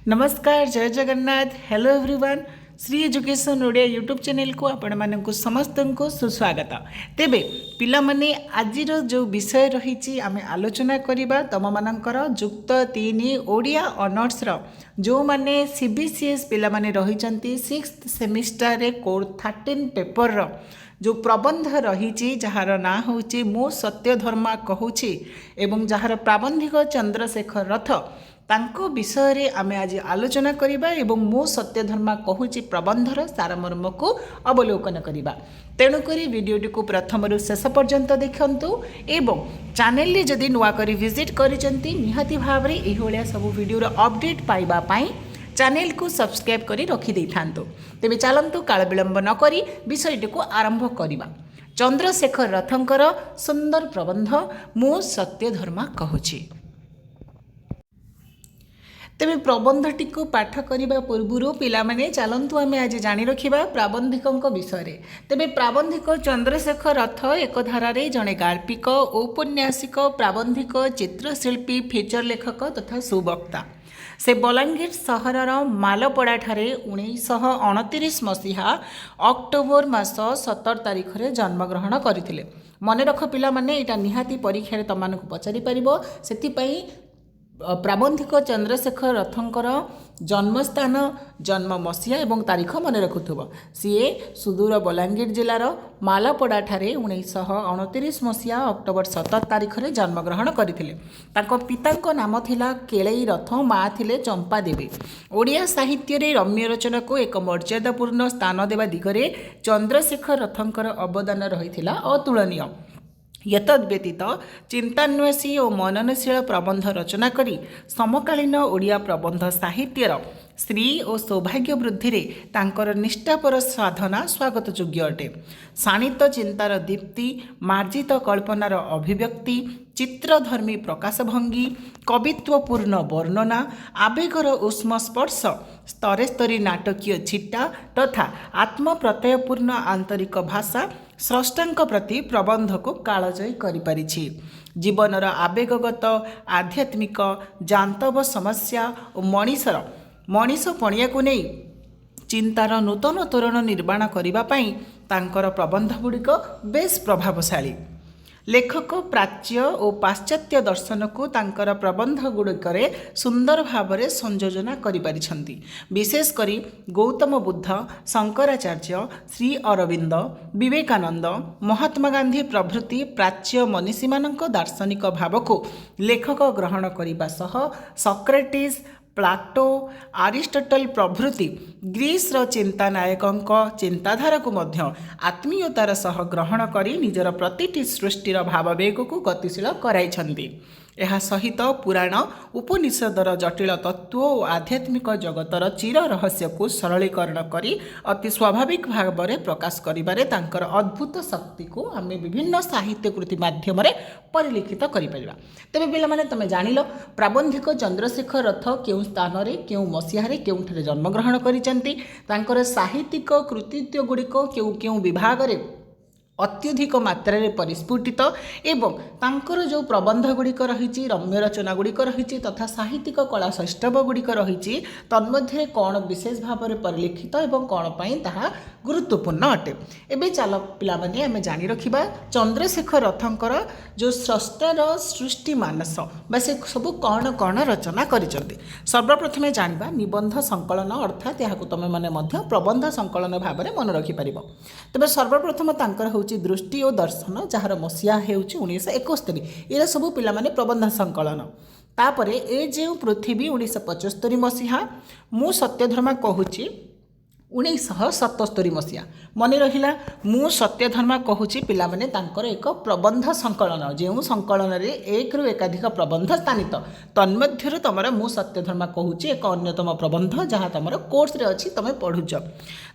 नमस्कार जय Jagannath hello everyone Shri education Odia YouTube channel को आपण मानक समस्त को सुस्वागत। तेबे पिला माने आजिर जो विषय रही आमे आलोचना करिबा तम मानकर युक्त 3 ओडिया ऑनर्स रो जो माने सीबीसीएस पिला माने रही 6th सेमिस्टर रे कोर 13 पेपर रो जो प्रबंध रही जार ना हूँ मो सत्य धर्मा कहूँ एवं जार प्राबंधिक चंद्रशेखर रथ तांको विषय रे आमे आज आलोचना करिबा एवं मो सत्य धर्मा कहूची प्रबंधर सारमर्म को अवलोकन करिबा। तेणु करी वीडियोटी को प्रथम रु शेष पर्यंत देखंतु एवं चैनल रे जदि नुआ करी विजिट करिसंती निहाती भाबरे एही होलिया सब वीडियो रो अपडेट पाइबा पई चैनल को सब्सक्राइब करी रखि दैथांतु। तेबे चलंतु काल विलंब न करी विषयटी को आरंभ करिबा। चंद्रशेखर रथंकर सुंदर प्रबंध मो सत्य धर्मा कहूची। तेबे प्रबंधटी को पाठ करने पूर्व पिलामाने चलतु आम आज जानी रखा प्राबंधिकों विषय में। तेबे प्राबंधिक चंद्रशेखर रथ एक धारा जड़े गाल्पिक औपन्यासिक प्राबंधिक चित्रशिल्पी फीचर लेखक तथा सुवक्ता। से बलांगीर सहरर मालपड़ा ठारे 1929 मसीहा अक्टोबर मास 17 तारिख रे जन्मग्रहण करथिले। मन रख पिला माने एटा निहाती परीक्षा तमनकु पचारि परिबो सेतिपई प्राबंधिक चंद्रशेखर रथंकर जन्मस्थान जन्म मसीहा एवं तारीख मन रखुथुब। सीए सुदूर बलांगीर जिलार मालपड़ा ठारे 1929 मसीहा अक्टोबर 17 तारिख रे जन्मग्रहण करथिले। तांको पितांको नाम थिला केळई रथ, माँ थिले चंपा देवी। ओडिया साहित्य रे रम्य रचना को एक मर्यादापूर्ण स्थान देवा दिगरे चंद्रशेखर रथंकर अवदान रहिथिला अतुलनीय। यतद्व्यतीत चिंतान्वेषी और मननशील प्रबंध रचना करी समकालीन ओडिया प्रबंध साहित्यर श्री और सौभाग्य वृद्धि रे तांकर निष्ठापर साधना स्वागत योग्य अटे। शाणित चिंतार दीप्ति, मार्जित कल्पनार अभिव्यक्ति, चित्रधर्मी प्रकाशभंगी, कवित्वपूर्ण वर्णना, आवेगर उष्म स्पर्श, स्तरे स्तरी नाटकीय छिट्टा तथा आत्मप्रत्ययपूर्ण आंतरिक भाषा स्रष्टांक प्रति प्रबंध को कालजयी करिपारिछि। जीवनर आवेगगत आध्यात्मिक जान्तव समस्या और मनीष पणिया को नहीं चिंतार नूतन तोरण निर्माण करिबा पई तांकर प्रबंध गुड़िक बेस प्रभावशाली। लेखक प्राच्य और पाश्चात्य दर्शन को तांकर प्रबंध गुड़िकरे सुंदर भावरे संयोजना करिपारिछंती। विशेष करी गौतम बुद्ध, शंकराचार्य, श्री अरविंद, विवेकानंद, महात्मा गांधी प्रभृति प्राच्य मनीषी मानक दार्शनिक भाव को लेखक ग्रहण करिबा सह सॉक्रेटिस, प्लाटो, आरिस्टोटल प्रभृति ग्रीस चिंता नायकों चिंताधारा को मध्य आत्मीयतार सह ग्रहण करी निजर प्रतिटी सृष्टिर भाववेग को गतिशील कराइछन्ति। यह सहित पुराण उपनिषदर जटिल तत्व और आध्यात्मिक जगतर चिर रहस्य को सरलीकरण करी अति स्वाभाविक भाव में प्रकाश करिबारे तांकर अद्भुत शक्ति को आम विभिन्न साहित्य कृति माध्यम परिलिखित करिपरिबा। तेबे पिला माने तमे जानिलो प्राबंधिक चंद्रशेखर रथ केउ स्थान रे केउ मसीहा रे केउठरे जन्मग्रहण करिसेंती, तांकर साहित्यिक कृतित्व गुड़िक केउ केउ विभाग रे अत्यधिक मात्रा रे परिस्फुटित एवं तांकर जो प्रबंध गुड़िक रही रम्य रचना गुड़िक रही तथा साहित्यिक कला सैष्ठव गुड़िक रही तन्मध्य कौन विशेष भाव में परिलिखित एवं कौन पाई ताहा गुरुत्वपूर्ण अटे। एबे चल पिला माने आमे जानि रखिबा चंद्रशेखर रथंकर जो स्रष्टार सृष्टि मानस बा से सब कौन कौन रचना करिसंती। सर्वप्रथमे जानिबा निबंध संकलन अर्थात याकु तमे माने मध्य प्रबंध संकलन भाव में मन रखि परिबो। तबे सर्वप्रथम तांकर दृष्टि और दर्शन जार मसीहा हेउची 1971। ये सब पिला माने प्रबंध संकलन। तापरे ए जे पृथ्वी 1975 मसीहा मु सत्यधर्मा कहूची 1977 मसीहा। मन रहिला मु सत्यधर्मा कहूची पिला माने तांकर एक प्रबंध संकलन जो संकलन रे एक रु एकाधिक प्रबंध स्थानित तन्मध्य तमर मु सत्यधर्मा कहूची एक अन्यतम प्रबंध जहाँ तमर कोर्स रे अछि तमे पढुच।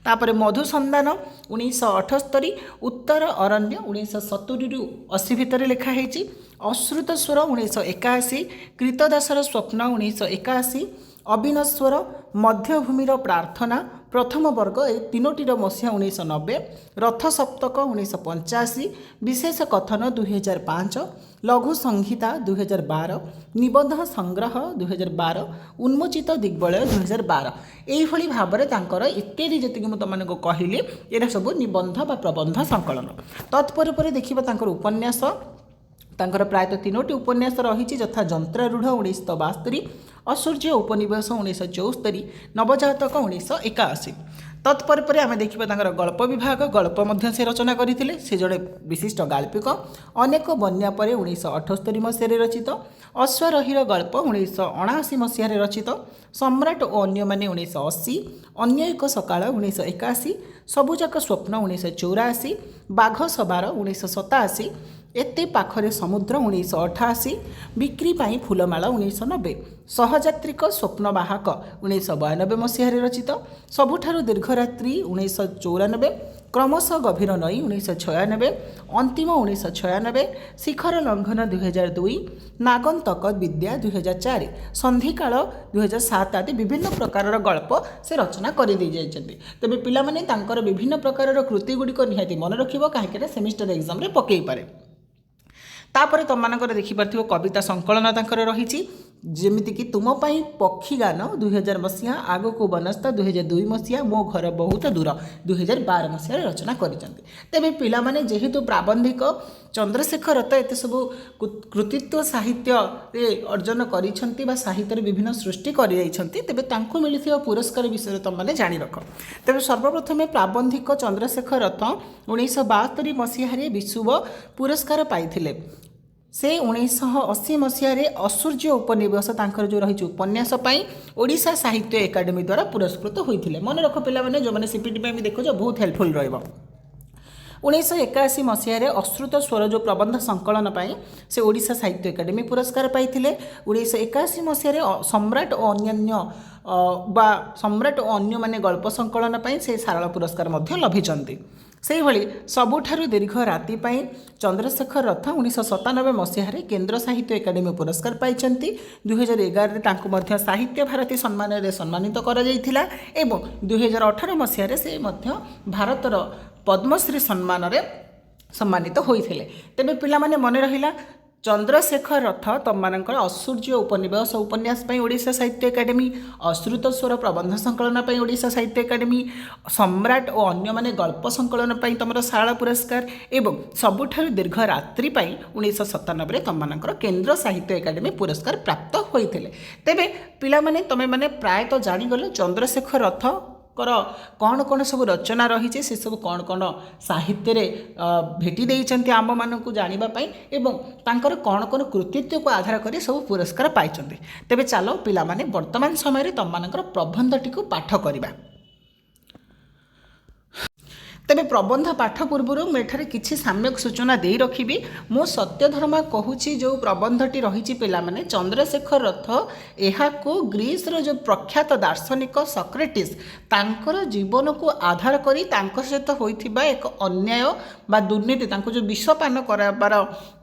तापरे मधुसंधान 1978, उत्तर अरण्य 1970 रु 80 भितर लेखा हेची, अश्रुत स्वर 1981, कृतदासर स्वप्न 1981, ଅବିନଶ୍ୱର, ମଧ୍ୟଭୂମିର ପ୍ରାର୍ଥନା, ପ୍ରଥମ ବର୍ଗ ଏ ତିନୋଟିର ମସିହା 1990, ରଥ ସପ୍ତକ 1985, ବିଶେଷ କଥନ 2005, ଲଘୁ ସଂହିତା 2012, ନିବନ୍ଧ ସଂଗ୍ରହ 2012, ଉନ୍ମୋଚିତ ଦିଗ୍ବଳୟ 2012। ଏଇଭଳି ଭାବରେ ତାଙ୍କର ଇତ୍ୟାଦି ଯେତିକି ମୁଁ ତୁମମାନଙ୍କୁ କହିଲି ଏରା ସବୁ ନିବନ୍ଧ ବା ପ୍ରବନ୍ଧ ସଂକଳନ। ତତ୍ପରେ ପରେ ଦେଖିବା ତାଙ୍କର ଉପନ୍ୟାସ। ତାଙ୍କର ପ୍ରାୟତଃ ତିନୋଟି ଉପନ୍ୟାସ ରହିଛି, ଯଥା ଯନ୍ତ୍ରାରୂଢ଼ 1972, ଅସୂର୍ଯ୍ୟ ଉପନିବେଶ 1974, ନବଜାତକ 1981। ତତ୍ପରେ ପରେ ଆମେ ଦେଖିବା ତାଙ୍କର ଗଳ୍ପ ବିଭାଗ। ଗଳ୍ପ ମଧ୍ୟ ସେ ରଚନା କରିଥିଲେ। ସେ ଜଣେ ବିଶିଷ୍ଟ ଗାଳ୍ପିକ। ଅନେକ ବନ୍ୟା ପରେ 1978 ମସିହାରେ ରଚିତ, ଅଶ୍ୱାରୋହୀର ଗଳ୍ପ 1979 ମସିହାରେ ରଚିତ, ସମ୍ରାଟ ଓ ଅନ୍ୟମାନେ 1980, ଅନ୍ୟ ଏକ ସକାଳ 1981, ସବୁଯାକ ସ୍ୱପ୍ନ 1984, ବାଘ ସବାର 1987, ଏତେ ପାଖରେ ସମୁଦ୍ର 1988, ବିକ୍ରି ପାଇଁ ଫୁଲମାଳ 1990, ସହଯାତ୍ରିକ ସ୍ୱପ୍ନବାହକ 1992 ମସିହାରେ ରଚିତ, ସବୁଠାରୁ ଦୀର୍ଘରାତ୍ରି 1994, କ୍ରମଶଃ ଗଭୀର ନଈ 1996, ଅନ୍ତିମ 1996, ଶିଖର ଲଙ୍ଘନ 2002, ନାଗନ୍ତକ ବିଦ୍ୟା 2004, ସନ୍ଧିକାଳ 2007 ଆଦି ବିଭିନ୍ନ ପ୍ରକାରର ଗଳ୍ପ ସେ ରଚନା କରିଦେଇ ଯାଇଛନ୍ତି। ତେବେ ପିଲାମାନେ ତାଙ୍କର ବିଭିନ୍ନ ପ୍ରକାରର କୃତି ଗୁଡ଼ିକ ନିହାତି ମନେ ରଖିବ, କାହିଁକିନା ସେମିଷ୍ଟର ଏକ୍ଜାମରେ ପକାଇପାରେ। ତାପରେ ତୁମମାନଙ୍କର ଦେଖିପାରୁଥିବ କବିତା ସଂକଳନ ତାଙ୍କର ରହିଛି, ଯେମିତିକି ତୁମ ପାଇଁ ପକ୍ଷୀ ଗାନ 2000 ମସିହା, ଆଗକୁ ବନସ୍ତ 2002 ମସିହା, ମୋ ଘର ବହୁତ ଦୂର 2012 ମସିହାରେ ରଚନା କରିଛନ୍ତି। ତେବେ ପିଲାମାନେ ଯେହେତୁ ପ୍ରାବନ୍ଧିକ ଚନ୍ଦ୍ରଶେଖର ରଥ ଏତେ ସବୁ କୃତିତ୍ୱ ସାହିତ୍ୟରେ ଅର୍ଜନ କରିଛନ୍ତି ବା ସାହିତ୍ୟରେ ବିଭିନ୍ନ ସୃଷ୍ଟି କରିଯାଇଛନ୍ତି, ତେବେ ତାଙ୍କୁ ମିଳିଥିବା ପୁରସ୍କାର ବିଷୟରେ ତୁମମାନେ ଜାଣି ରଖ। ତେବେ ସର୍ବପ୍ରଥମେ ପ୍ରାବନ୍ଧିକ ଚନ୍ଦ୍ରଶେଖର ରଥ 1972 ମସିହାରେ ବିଶୁବ ପୁରସ୍କାର ପାଇଥିଲେ। ସେ 1980 ମସିହାରେ ଅସୂର୍ଯ୍ୟ ଉପନିବେଶ ତାଙ୍କର ଯେଉଁ ରହିଛି ଉପନ୍ୟାସ ପାଇଁ ଓଡ଼ିଶା ସାହିତ୍ୟ ଏକାଡେମୀ ଦ୍ୱାରା ପୁରସ୍କୃତ ହୋଇଥିଲେ। ମନେ ରଖ ପିଲାମାନେ, ଯେଉଁମାନେ ସିପିଟି ପାଇଁ ବି ଦେଖୁଛ ବହୁତ ହେଲ୍ପଫୁଲ୍ ରହିବ। 1981 ମସିହାରେ ଅଶ୍ରୁତ ସ୍ୱର ଯେଉଁ ପ୍ରବନ୍ଧ ସଂକଳନ ପାଇଁ ସେ ଓଡ଼ିଶା ସାହିତ୍ୟ ଏକାଡେମୀ ପୁରସ୍କାର ପାଇଥିଲେ। 1981 ମସିହାରେ ସମ୍ରାଟ ଓ ଅନ୍ୟମାନେ ଗଳ୍ପ ସଂକଳନ ପାଇଁ ସେ ସାରଳ ପୁରସ୍କାର ମଧ୍ୟ ଲଭିଛନ୍ତି। ସେହିଭଳି ସବୁଠାରୁ ଦୀର୍ଘ ରାତି ପାଇଁ ଚନ୍ଦ୍ରଶେଖର ରଥ 1997 ମସିହାରେ କେନ୍ଦ୍ର ସାହିତ୍ୟ ଏକାଡେମୀ ପୁରସ୍କାର ପାଇଛନ୍ତି। 2011ରେ ତାଙ୍କୁ ମଧ୍ୟ ସାହିତ୍ୟ ଭାରତୀ ସମ୍ମାନରେ ସମ୍ମାନିତ କରାଯାଇଥିଲା ଏବଂ 2018 ମସିହାରେ ସେ ମଧ୍ୟ ଭାରତର ପଦ୍ମଶ୍ରୀ ସମ୍ମାନରେ ସମ୍ମାନିତ ହୋଇଥିଲେ। ତେବେ ପିଲାମାନେ ମନେ ରହିଲା, ଚନ୍ଦ୍ରଶେଖର ରଥ ତୁମମାନଙ୍କର ଅସୂର୍ଯ୍ୟ ଉପନିବେଶ ଉପନ୍ୟାସ ପାଇଁ ଓଡ଼ିଶା ସାହିତ୍ୟ ଏକାଡେମୀ, ଅଶ୍ରୁତ ସ୍ୱର ପ୍ରବନ୍ଧ ସଂକଳନ ପାଇଁ ଓଡ଼ିଶା ସାହିତ୍ୟ ଏକାଡେମୀ, ସମ୍ରାଟ ଓ ଅନ୍ୟମାନେ ଗଳ୍ପ ସଂକଳନ ପାଇଁ ତୁମର ସାରଳ ପୁରସ୍କାର ଏବଂ ସବୁଠାରୁ ଦୀର୍ଘ ରାତ୍ରି ପାଇଁ 1997ରେ ତୁମମାନଙ୍କର କେନ୍ଦ୍ର ସାହିତ୍ୟ ଏକାଡେମୀ ପୁରସ୍କାର ପ୍ରାପ୍ତ ହୋଇଥିଲେ। ତେବେ ପିଲାମାନେ ତୁମେମାନେ ପ୍ରାୟତଃ ଜାଣିଗଲ ଚନ୍ଦ୍ରଶେଖର ରଥ କ'ଣ କ'ଣ ସବୁ ରଚନା ରହିଛି, ସେସବୁ କ'ଣ କ'ଣ ସାହିତ୍ୟରେ ଭେଟି ଦେଇଛନ୍ତି ଆମମାନଙ୍କୁ ଜାଣିବା ପାଇଁ ଏବଂ ତାଙ୍କର କ'ଣ କ'ଣ କୃତିତ୍ୱକୁ ଆଧାର କରି ସବୁ ପୁରସ୍କାର ପାଇଛନ୍ତି। ତେବେ ଚାଲ ପିଲାମାନେ ବର୍ତ୍ତମାନ ସମୟରେ ତୁମମାନଙ୍କର ପ୍ରବନ୍ଧଟିକୁ ପାଠ କରିବା। ତେବେ ପ୍ରବନ୍ଧ ପାଠ ପୂର୍ବରୁ ମୁଁ ଏଠାରେ କିଛି ସାମ୍ୟକ ସୂଚନା ଦେଇ ରଖିବି। ମୁଁ ସତ୍ୟଧର୍ମା କହୁଛି ଯେଉଁ ପ୍ରବନ୍ଧଟି ରହିଛି ପିଲାମାନେ, ଚନ୍ଦ୍ରଶେଖର ରଥ ଏହାକୁ ଗ୍ରୀସର ଯେଉଁ ପ୍ରଖ୍ୟାତ ଦାର୍ଶନିକ ସକ୍ରେଟିସ୍ ତାଙ୍କର ଜୀବନକୁ ଆଧାର କରି ତାଙ୍କ ସହିତ ହୋଇଥିବା ଏକ ଅନ୍ୟାୟ ବା ଦୁର୍ନୀତି, ତାଙ୍କୁ ଯେଉଁ ବିଷପାନ କରାଇବାର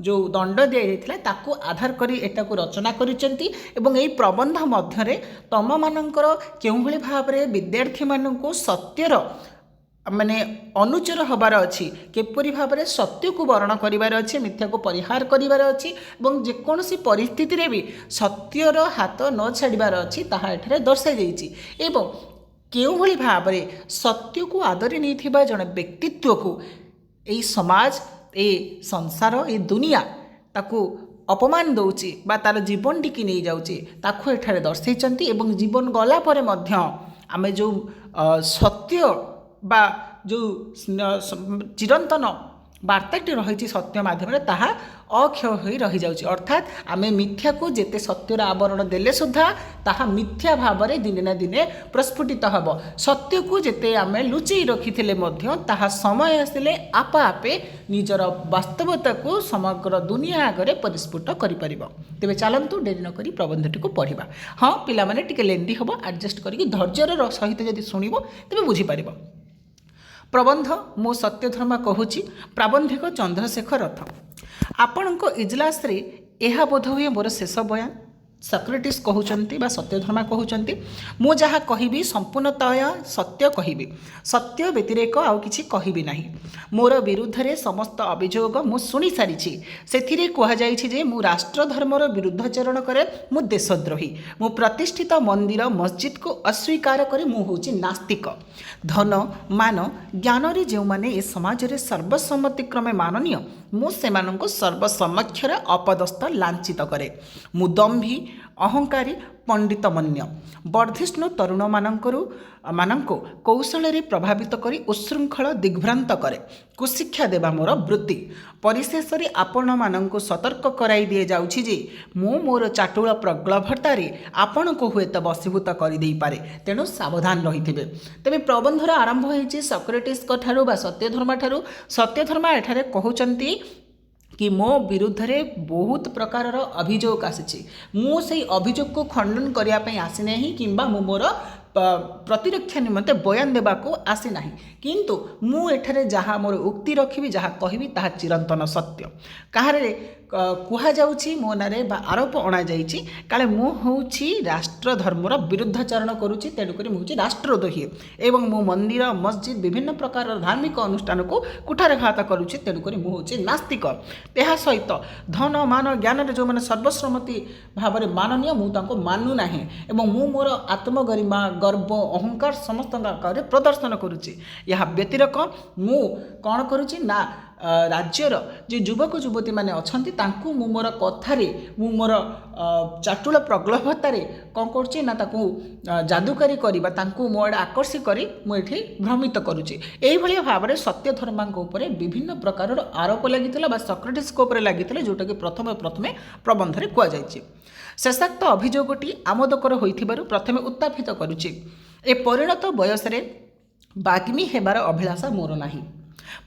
ଯେଉଁ ଦଣ୍ଡ ଦିଆଯାଇଥିଲା ତାକୁ ଆଧାର କରି ଏଟାକୁ ରଚନା କରିଛନ୍ତି ଏବଂ ଏହି ପ୍ରବନ୍ଧ ମଧ୍ୟରେ ତମମାନଙ୍କର କେଉଁଭଳି ଭାବରେ ବିଦ୍ୟାର୍ଥୀମାନଙ୍କୁ ସତ୍ୟର ଅନୁଚର ହେବାର ଅଛି, କିପରି ଭାବରେ ସତ୍ୟକୁ ବରଣ କରିବାର ଅଛି, ମିଥ୍ୟାକୁ ପରିହାର କରିବାର ଅଛି ଏବଂ ଯେକୌଣସି ପରିସ୍ଥିତିରେ ବି ସତ୍ୟର ହାତ ନ ଛାଡ଼ିବାର ଅଛି ତାହା ଏଠାରେ ଦର୍ଶାଯାଇଛି ଏବଂ କେଉଁଭଳି ଭାବରେ ସତ୍ୟକୁ ଆଦରି ନେଇଥିବା ଜଣେ ବ୍ୟକ୍ତିତ୍ୱକୁ ଏହି ସମାଜ, ଏ ସଂସାର, ଏ ଦୁନିଆ ତାକୁ ଅପମାନ ଦେଉଛି ବା ତାର ଜୀବନଟିକି ନେଇଯାଉଛି ତାକୁ ଏଠାରେ ଦର୍ଶାଇଛନ୍ତି ଏବଂ ଜୀବନ ଗଲା ପରେ ମଧ୍ୟ ଆମେ ଯେଉଁ ସତ୍ୟ ବା ଯେଉଁ ଚିରନ୍ତନ ବାର୍ତ୍ତାଟି ରହିଛି ସତ୍ୟ ମାଧ୍ୟମରେ ତାହା ଅକ୍ଷୟ ହୋଇ ରହିଯାଉଛି। ଅର୍ଥାତ୍ ଆମେ ମିଥ୍ୟାକୁ ଯେତେ ସତ୍ୟର ଆବରଣ ଦେଲେ ସୁଦ୍ଧା ତାହା ମିଥ୍ୟା ଭାବରେ ଦିନେ ନା ଦିନେ ପ୍ରସ୍ଫୁଟିତ ହେବ। ସତ୍ୟକୁ ଯେତେ ଆମେ ଲୁଚେଇ ରଖିଥିଲେ ମଧ୍ୟ ତାହା ସମୟ ଆସିଲେ ଆପେ ନିଜର ବାସ୍ତବତାକୁ ସମଗ୍ର ଦୁନିଆ ଆଗରେ ପରିସ୍ଫୁଟ କରିପାରିବ। ତେବେ ଚାଲନ୍ତୁ ଡେରି ନକରି ପ୍ରବନ୍ଧଟିକୁ ପଢ଼ିବା। ହଁ ପିଲାମାନେ ଟିକେ ଲେନ୍ଦି ହେବ, ଆଡ଼ଜଷ୍ଟ କରିକି ଧୈର୍ଯ୍ୟର ସହିତ ଯଦି ଶୁଣିବ ତେବେ ବୁଝିପାରିବ। ପ୍ରବନ୍ଧ ମୁଁ ସତ୍ୟଧର୍ମା କହୁଛି, ପ୍ରାବନ୍ଧିକ ଚନ୍ଦ୍ରଶେଖର ରଥ। ଆପଣଙ୍କ ଇଜଲାସରେ ଏହା ବୋଧହୁଏ ମୋର ଶେଷ ବୟାନ। ସକ୍ରେଟିସ୍ କହୁଛନ୍ତି ବା ସତ୍ୟଧର୍ମା କହୁଛନ୍ତି, ମୁଁ ଯାହା କହିବି ସମ୍ପୂର୍ଣ୍ଣତଃ ସତ୍ୟ କହିବି, ସତ୍ୟ ବ୍ୟତିରେକ ଆଉ କିଛି କହିବି ନାହିଁ। ମୋର ବିରୁଦ୍ଧରେ ସମସ୍ତ ଅଭିଯୋଗ ମୁଁ ଶୁଣି ସାରିଛି। ସେଥିରେ କୁହାଯାଇଛି ଯେ ମୁଁ ରାଷ୍ଟ୍ରଧର୍ମର ବିରୁଦ୍ଧାଚରଣ କରେ, ମୁଁ ଦେଶଦ୍ରୋହୀ, ମୁଁ ପ୍ରତିଷ୍ଠିତ ମନ୍ଦିର ମସଜିଦକୁ ଅସ୍ୱୀକାର କରି ମୁଁ ହେଉଛି ନାସ୍ତିକ। ଧନ ମାନ ଜ୍ଞାନରେ ଯେଉଁମାନେ ଏ ସମାଜରେ ସର୍ବସମ୍ମତିକ୍ରମେ ମାନନୀୟ, ମୁଁ ସେମାନଙ୍କୁ ସର୍ବସମକ୍ଷରେ ଅପଦସ୍ଥ ଲାଞ୍ଛିତ କରେ। ମୁଁ ଦମ୍ଭୀ ଅହଙ୍କାରୀ ପଣ୍ଡିତମନ୍ୟ ବର୍ଦ୍ଧିଷ୍ଣୁ ତରୁଣମାନଙ୍କୁ କୌଶଳରେ ପ୍ରଭାବିତ କରି ଉଶୃଙ୍ଖଳ ଦିଗ୍ଭ୍ରାନ୍ତ କରେ। କୁଶିକ୍ଷା ଦେବା ମୋର ବୃତ୍ତି। ପରିଶେଷରେ ଆପଣମାନଙ୍କୁ ସତର୍କ କରାଇ ଦିଆଯାଉଛି ଯେ ମୁଁ ମୋର ଚାଟୁଳ ପ୍ରଗଳ୍ଭତାରେ ଆପଣଙ୍କୁ ହୁଏତ ବଶୀଭୂତ କରିଦେଇପାରେ, ତେଣୁ ସାବଧାନ ରହିଥିବେ। ତେବେ ପ୍ରବନ୍ଧର ଆରମ୍ଭ ହୋଇଛି ସକ୍ରେଟିସ୍ଙ୍କ ଠାରୁ ବା ସତ୍ୟଧର୍ମା ଠାରୁ। ସତ୍ୟଧର୍ମା ଏଠାରେ କହୁଛନ୍ତି कि मो विरुद्धरे बहुत प्रकारर अभियोग आसी, मु सेई अभियोगको खंडन करने आसी किंबा मु मोर प्रतिरक्षा निमंते बयान देवाको आसी नाही, किंतु मु एठारे जहाँ मोर उक्ति रखिबि जहाँ कहबि ताहा चिरंतन सत्य। काहारे कुहा जाउछि मो नारे बा आरोप अणा जाइछि काले मु होउछि राष्ट्र धर्मर विरुद्धाचरण करूछि, तेणु करी मु होउछि राष्ट्रद्रोही एवं मु मंदिर मस्जिद विभिन्न प्रकार धार्मिक अनुष्ठान को कुठारघात करूछि, तेणु करी मु होउछि नास्तिक। एहा सहित धन मान ज्ञान रे जो माने सर्वसम्मति भावरे माननीय मु तांको मानु नाही एवं मु मोर आत्मगरिमा गर्व अहंकार समस्त आकारे प्रदर्शन करुच्ची। यह व्यतिरक मु कौन करुच्ची ना राज्यर जे युवक युवती माने अछंती तांकु मु मोर कथारे मु मोर चाटुल प्रगल्भतारे कौन करुच्ची ना ताकु जादुकारी करिबा तांकु मो आडे आकर्षित करी मु एठी भ्रमित करुच्ची। एही भली भाबरे सत्य धर्मांक उपरे विभिन्न प्रकारर आरोप लागितला बा सक्रेटिस को उपरे लागितला, जोटा कि प्रथमे प्रबंधरे कुआ जायछि। शेषाक्त अभियोगटी आमोदकर होइथिबारु प्रथमे उत्थापित करुछि। ए परिणत बयसरे बाग्मी हेबार अभिलाषा मोर नाही,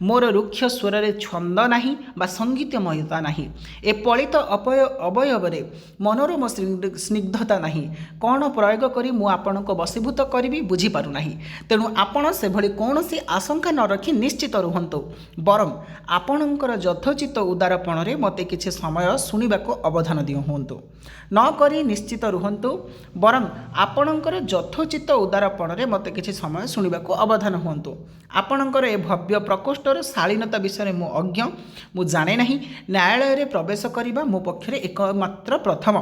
मोर रुक्ष स्वर छंद नाही बा संगीतमयता नाही, ए पलित अवयवरे मनोरम स्निग्धता नाही। कौन प्रयोग करी मु आपनको वशीभूत करी बुझी पारु नाही, तेणु आपण से भली कौनसी आशंका न रखी निश्चित रुहंतु, बरं आपणकर यथोचित उदारपण रे मते किछि समय सुनिबाको अवधान दियंतु। न करी निश्चित रुहंतु, बरं आपणकर यथोचित उदारपण रे मते किछि समय सुनिबाको अवधान हुंतु। आपणकर ए भव्य प्रकोष्ठर शालीनता विषय मु अज्ञ, मु जाने नहीं। न्यायालय रे प्रवेश करिबा मो पक्षरे एकमात्र प्रथम,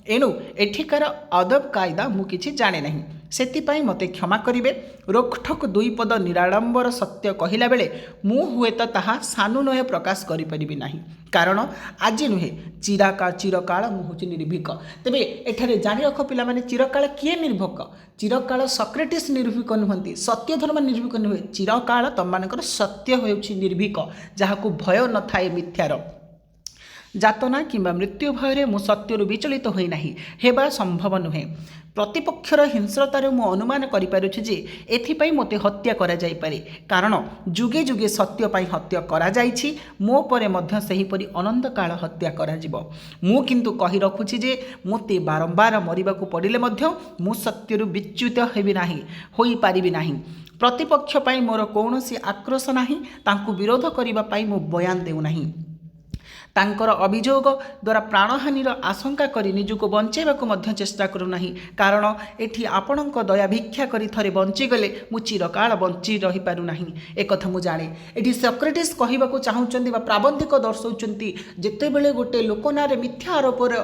एणु एठिकार अदब कायदा मु किछि जाने नहीं, सेतिपाई मते क्षमा करिवे। रोकठोक दुई पद निराडंबर सत्य कहिला बेले मु हुएत ताहा सानुनय प्रकाश करि परिबि नाही, कारण आज नुहे चिरकाल मु होछि निर्भीक। तेबे एठारे जानि रख पिला माने चिरकाल किए निर्भीक? चिरकाल सक्रेटिस निर्भीक नुहंती, सत्य धर्म निर्भीक नुहे। चिरकाल तममानकर सत्य होउछि निर्भीक, जाहाकु भय न थाए मिथ्यार जातना किंबा मृत्यु भୟରେ मु सत्यरु विचलित होई नाही, हेबा संभव नुहे। प्रतिपक्षर हिंस्रतार मु अनुमान करि पारुछि जे एथिपाई मते हत्या करा जाई पारे, कारण जुगे जुगे सत्य पाई हत्या करा जाइछि, मो परे मध्य सही परि अनंत काल हत्या करा जिवो। मु किंतु कहि रखुछि जे मते बारंबार मरिबाकू पडिले मध्य मु सत्यरु विच्युत हेबि नाही, होई पारिबि नाही। प्रतिपक्ष पाई मोर कौनसी आक्रोश नाही, तांकु विरोध करिबा पाई मु बयान देउ नाही। तांकर अभियोग द्वारा प्राणहानिर आशंका करी निजुको बंचेबाकू मध्य चेष्टा करू नाही, कारण एठी आपणक दया भिक्षा करी थरे बंचीगले मु चिरकाल बंची रही पारु नाही। एक कथा मु जाने एठी सक्रेटिस कहिबाकू चाहुचंती बा प्राबंधिक दर्शौचंती, जेतेबेले गोटे लोकनारे मिथ्या आरोपर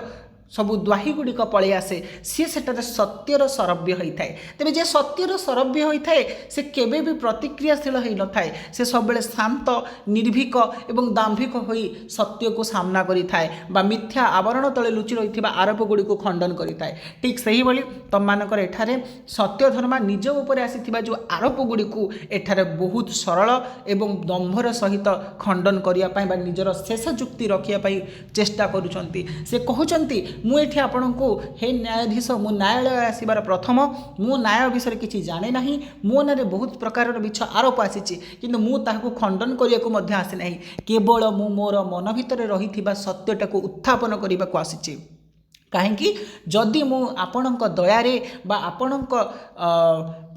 सबु द्वाही गुड़िक पलि आसे सी सेटारे सत्यर सरव्य होता है। तेज जे सत्यर सरव्य होता है से केबे भी प्रतिक्रियाशील हो न थाए, से सब शांत निर्भीक एवं दाम्भिक होई सत्य को सामना करि थाए बा मिथ्या आवरण तले लुचि रही आरोप गुड़ी को खंडन करि थाए। ठीक सही भली तुम मानकर एठारे सत्य धर्मा निज उपर आसीथिबा जो आरोप गुड़ी को एठारे बहुत सरल एवं दंभर सहित खंडन करिया पई बा निजर शेष जुक्ति रखिया पई चेष्टा करूछंती। से कहउछंती मु एठी आपनको हे न्यायाधीश मु न्यायालय आसीबार प्रथम, मु न्याय विषय किछि जाने नाही, मो नारे बहुत प्रकार मिछ आरोप आसीछि, किंतु मु ताहाको खंडन करियाको मध्य आसी नाही, केवल मु मोर मन भितर रहिथिबा सत्यटाको उत्थापन करिबाको आसीछि। कहीं जदि मु आपणक दयारे बा आपणक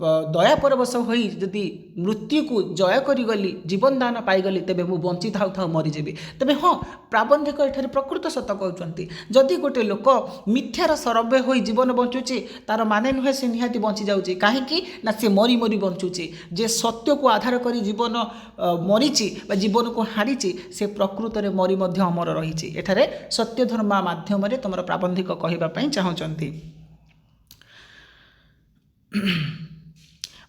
दया परवश होई जदि मृत्यु को जय करिगली जीवन दान पाईगली तेबे मु बंची थाउ थाउ मरीजेबी तेबे हाँ प्राबंधिक एठारे प्रकृत सत कहउचंती जदि गोटे लोक मिथ्यार सरव्य होई जीवन बंचुची तार माने नुहे से निहाती बंची जाउची काहेकि ना से मरी मरी बंचुची जे सत्य को आधार करी जीवन मरीची बा जीवन को हारिची से प्रकृत रे मरी मध्य अमर रहिची एठारे सत्य धर्म माध्यम रे तमर प्राबंधिक कहिबा पई चाहुचंती।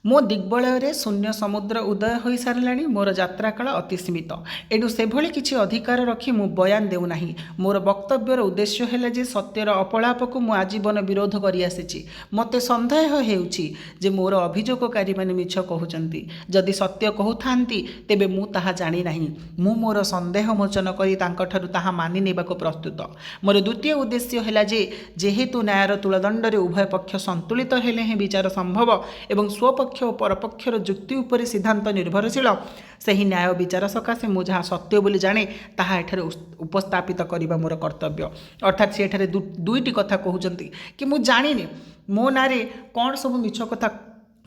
मो दिग्बलय शून्य समुद्र उदय हो सारा मोर यात्रा काल अति सीमित एडु से भली किछि अधिकार रखी मु बयान देउना मोर वक्तव्यर उद्देश्य है जे सत्यर अपलाप को मु आजीवन विरोध करि आसीछि मते संदेह हेउछि जे मोर अभियोगकारी माने मिछ कहउचंती जदि सत्य कहउथांती तेबे मु ताहा जानि नाही मु मोर संदेह मोचन करी तांक ठारु ताहा मानि नेबाको प्रस्तुत मोर द्वितीय उद्देश्य है जे जेहेतु न्यायर तुलदंड रे उभय पक्ष संतुलित हेले ही विचार संभव एवं स्वपक्ष और परपक्षर जुक्ति उपर सिद्धांत निर्भरशील से ही न्याय विचार सकाशे मु जहाँ सत्य बोली जाने ताहा एठारे उपस्थापित करबा मोर कर्तव्य अर्थात से एठारे दुईटी कथा कहउचंती कि मु जानिनी मो नारे कौन सब मिछ कथा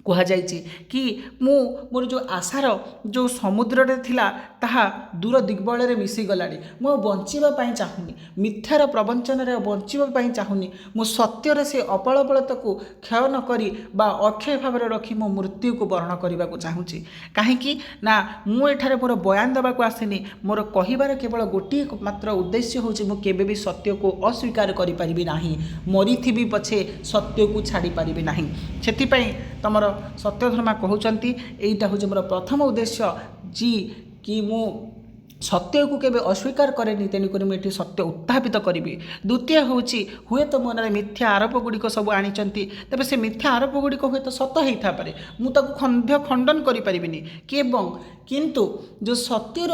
कह जाइए कि मु मोर जो आशार जो समुद्र रे थिला ताहा दूर दिग्बल रे मिसी गलानी मु बंचिबा पई चाहुनी मिथ्यार प्रवंचन रे बंचिबा पई चाहुनी मु सत्य रे से अपलबलता को क्षय न करी बा अक्षय भाव रे रखी मो मृत्यु को वर्ण करबा को चाहूची काहेकि ना मु एठारे मोर बयान देबा को आसेनी मोर कहिबार केवल गोटी मात्र उद्देश्य होची मु केबे भी सत्य को अस्वीकार करि परिबि नाही मरिथिबि पछे सत्य को छाड़ी परिबि नाही सेति पई तमर सत्य धर्मा कहउचंती एइटा होचे मोर प्रथम उद्देश्य जी कि मु सत्य को केबे अस्वीकार करेनी तेणुक मुझे सत्य उत्थापित करी द्वितीय हूँ हुए तो मन मिथ्या आरोप गुड़िक सब आनी तेरे से मिथ्या आरोप गुड़िक हुए तो सत होता पारे मुझे खंडन करें किंतु जो सत्यर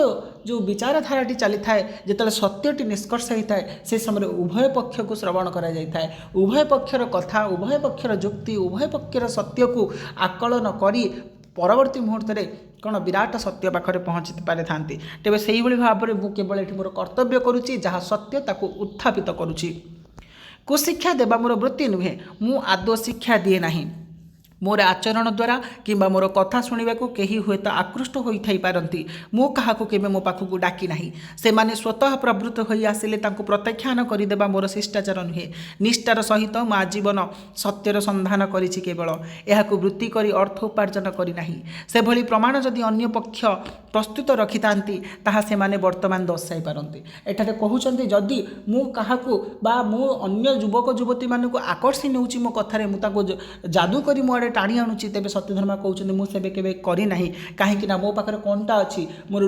जो विचारधाराटी चली थाए जो सत्यटी निष्कर्ष होता है से समय उभय पक्ष को श्रवण करा जाए उभय पक्षर कथा उभय पक्षर जुक्ति उभय पक्षर सत्य को आकलन करी परवर्ती मुहूर्त में कौन विराट सत्य पाखे पहुँची पारे था तेज से भाव में मुझे केवल ये मोर कर्तव्य करुच्ची जहाँ सत्य ताको उत्थापित करुच्ची कुशिक्षा देवा मोर वृत्ति नुहे मु आदौ शिक्षा दिए नहीं मोर आचरण द्वारा किंबा मोर कथा शुणा को कहीं हुए तो आकृष्ट हो पारती मु क्या केवे मो पाखक डाकी ना से माने स्वतः प्रवृत्त हो आसिले प्रत्याख्यान करदेवा मोर शिष्टाचार नुहे निष्ठार सहित मो आजीवन सत्यर संधान करिछि केवल यह वृत्ति करी अर्थ उपार्जन करना से भली प्रमाण जदि अन्य पक्ष प्रस्तुत रखि ताहा से माने वर्तमान दर्शाई पारती एठारे कहउचंती जदि मु काहाकू बा मु अन्य युवक युवती मानक आकर्षि नेउछि मो कथारे मु ताको जादू करी मो टाणी आणुची तेबे सत्यधर्मा कहउचंती मु सेबे केबे करी नाही काहेकि ना मो पाखरे कोनटा अछि मोर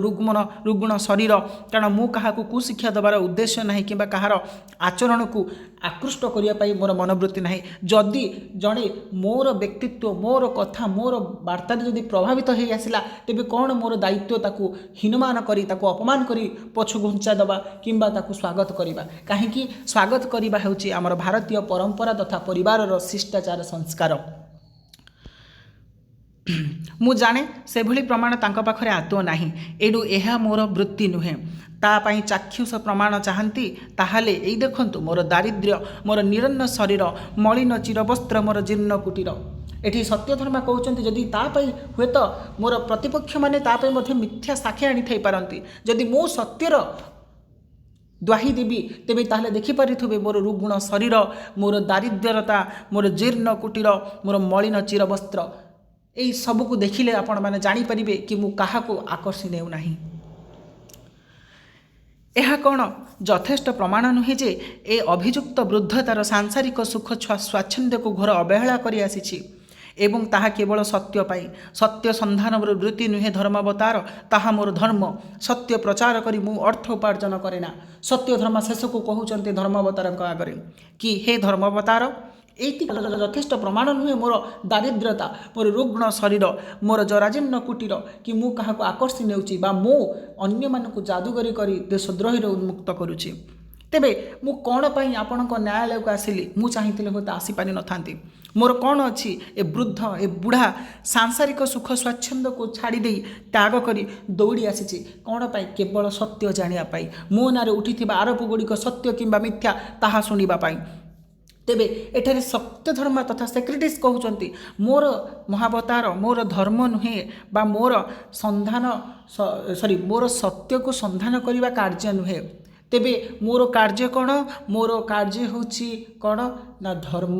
रुग्ण शरीर कारण मु काहाकू कुशिक्षा देवार उद्देश्य नाही किबा कहार आचरण को आकृष्ट करिया पई मोर मनोवृत्ति नाही जदि जणे मोर व्यक्तित्व मोर कथा मोर वार्ता जदि प्रभावित हो आसिला तेबे कौन मोर दायित्व ताकू हीनमान करी ताकू अपमान करी पछु घुंचा दबा किंबा ताकू स्वागत करिबा काहेकि स्वागत करिबा हेउची हमर भारतीय परंपरा तथा परिवार शिष्टाचार संस्कार मु जाने से भली प्रमाण तांका पाखरे आदौ नाही एडु एहा मोर वृत्ति नुहे तापाई चाक्षुष प्रमाण चाहती ताहले एई देखंतु मोर दारिद्र्य मोर निरन्न शरीर मलिन चिरवस्त्र मोर जीर्ण कुटीर एठी सत्यधर्मा कहउचंती जदि तापाई हुए तो मोर प्रतिपक्ष माने तापाई मध्ये मिथ्या साक्षी आनी थाई पारंती जदि मो सत्यर द्वाही देवी तेबे ताहले देखि पारिथुबे मोर रुग्ण शरीर मोर दारिद्र्यता मोर जीर्ण कुटीर मोर मलिन चिरवस्त्र यही सबको देखिले आपण माने जानी परिबे कि मु काहाको आकर्षि नेउ नाही यह कौन यथेष्ट प्रमाण नुहे जे ए अभियुक्त वृद्ध तार सांसारिक सुख स्वाच्छंद्य को घोर अवहेला करि आसीछि एवं ताहा केवल सत्य पाई सत्य संधान मोर वृत्ति नुहे धर्मावतार ताहा मोर धर्म सत्य प्रचार करी मु अर्थ उपार्जन करेना सत्य धर्म शेष को कहउचंती धर्मावतार आगरे कि हे धर्मावतार एति यथेष्ट प्रमाण नुहे मोर दारिद्र्यता मोर रुग्ण शरीर मोर जराजीर्ण कुटीर कि मु क्या आकर्षि नेउची बा मो अन्य मानक जादूगरी करी देशद्रोही उन्मुक्त करुची तेबे मु कौन पाई आपणक न्यायालय को आसिली मु चाहिए हुए आसी पारि नथांती मोर कौन अच्छी ए वृद्ध ए बुढ़ा सांसारिक सुख स्वाच्छंद को छाड़ी दे त्याग करी दौड़ी आसी कौन पाई केवल सत्य जानिया पाई मो नारे उठी आरोप गुड़िक सत्य किंबा मिथ्या ताहा शुणिबा पाई ତେବେ ଏଠାରେ ସତ୍ୟଧର୍ମ ତଥା ସେକ୍ରେଟିସ୍ କହୁଛନ୍ତି ମୋର ମହାବତାର ମୋର ଧର୍ମ ନୁହେଁ ବା ମୋର ମୋର ସତ୍ୟକୁ ସନ୍ଧାନ କରିବା କାର୍ଯ୍ୟ ନୁହେଁ। ତେବେ ମୋର କାର୍ଯ୍ୟ କ'ଣ? ମୋର କାର୍ଯ୍ୟ ହେଉଛି କ'ଣ ନା ଧର୍ମ।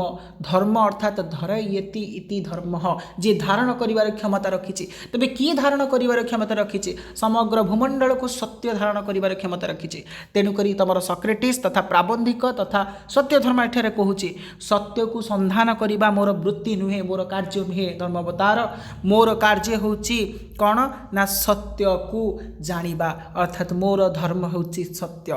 ଧର୍ମ ଅର୍ଥାତ୍ ଧରୟତି ଇତି ଧର୍ମ, ଯିଏ ଧାରଣ କରିବାର କ୍ଷମତା ରଖିଛି। ତେବେ କିଏ ଧାରଣ କରିବାର କ୍ଷମତା ରଖିଛି? ସମଗ୍ର ଭୂମଣ୍ଡଳକୁ ସତ୍ୟ ଧାରଣ କରିବାର କ୍ଷମତା ରଖିଛି। ତେଣୁକରି ତୁମର ସକ୍ରେଟିସ୍ ତଥା ପ୍ରାବନ୍ଧିକ ତଥା ସତ୍ୟଧର୍ମ ଏଠାରେ କହୁଛି ସତ୍ୟକୁ ସନ୍ଧାନ କରିବା ମୋର ବୃତ୍ତି ନୁହେଁ, ମୋର କାର୍ଯ୍ୟ ନୁହେଁ ଧର୍ମାବତାର। ମୋର କାର୍ଯ୍ୟ ହେଉଛି କ'ଣ ନା ସତ୍ୟକୁ ଜାଣିବା, ଅର୍ଥାତ୍ ମୋର ଧର୍ମ ହେଉଛି ସତ୍ୟ।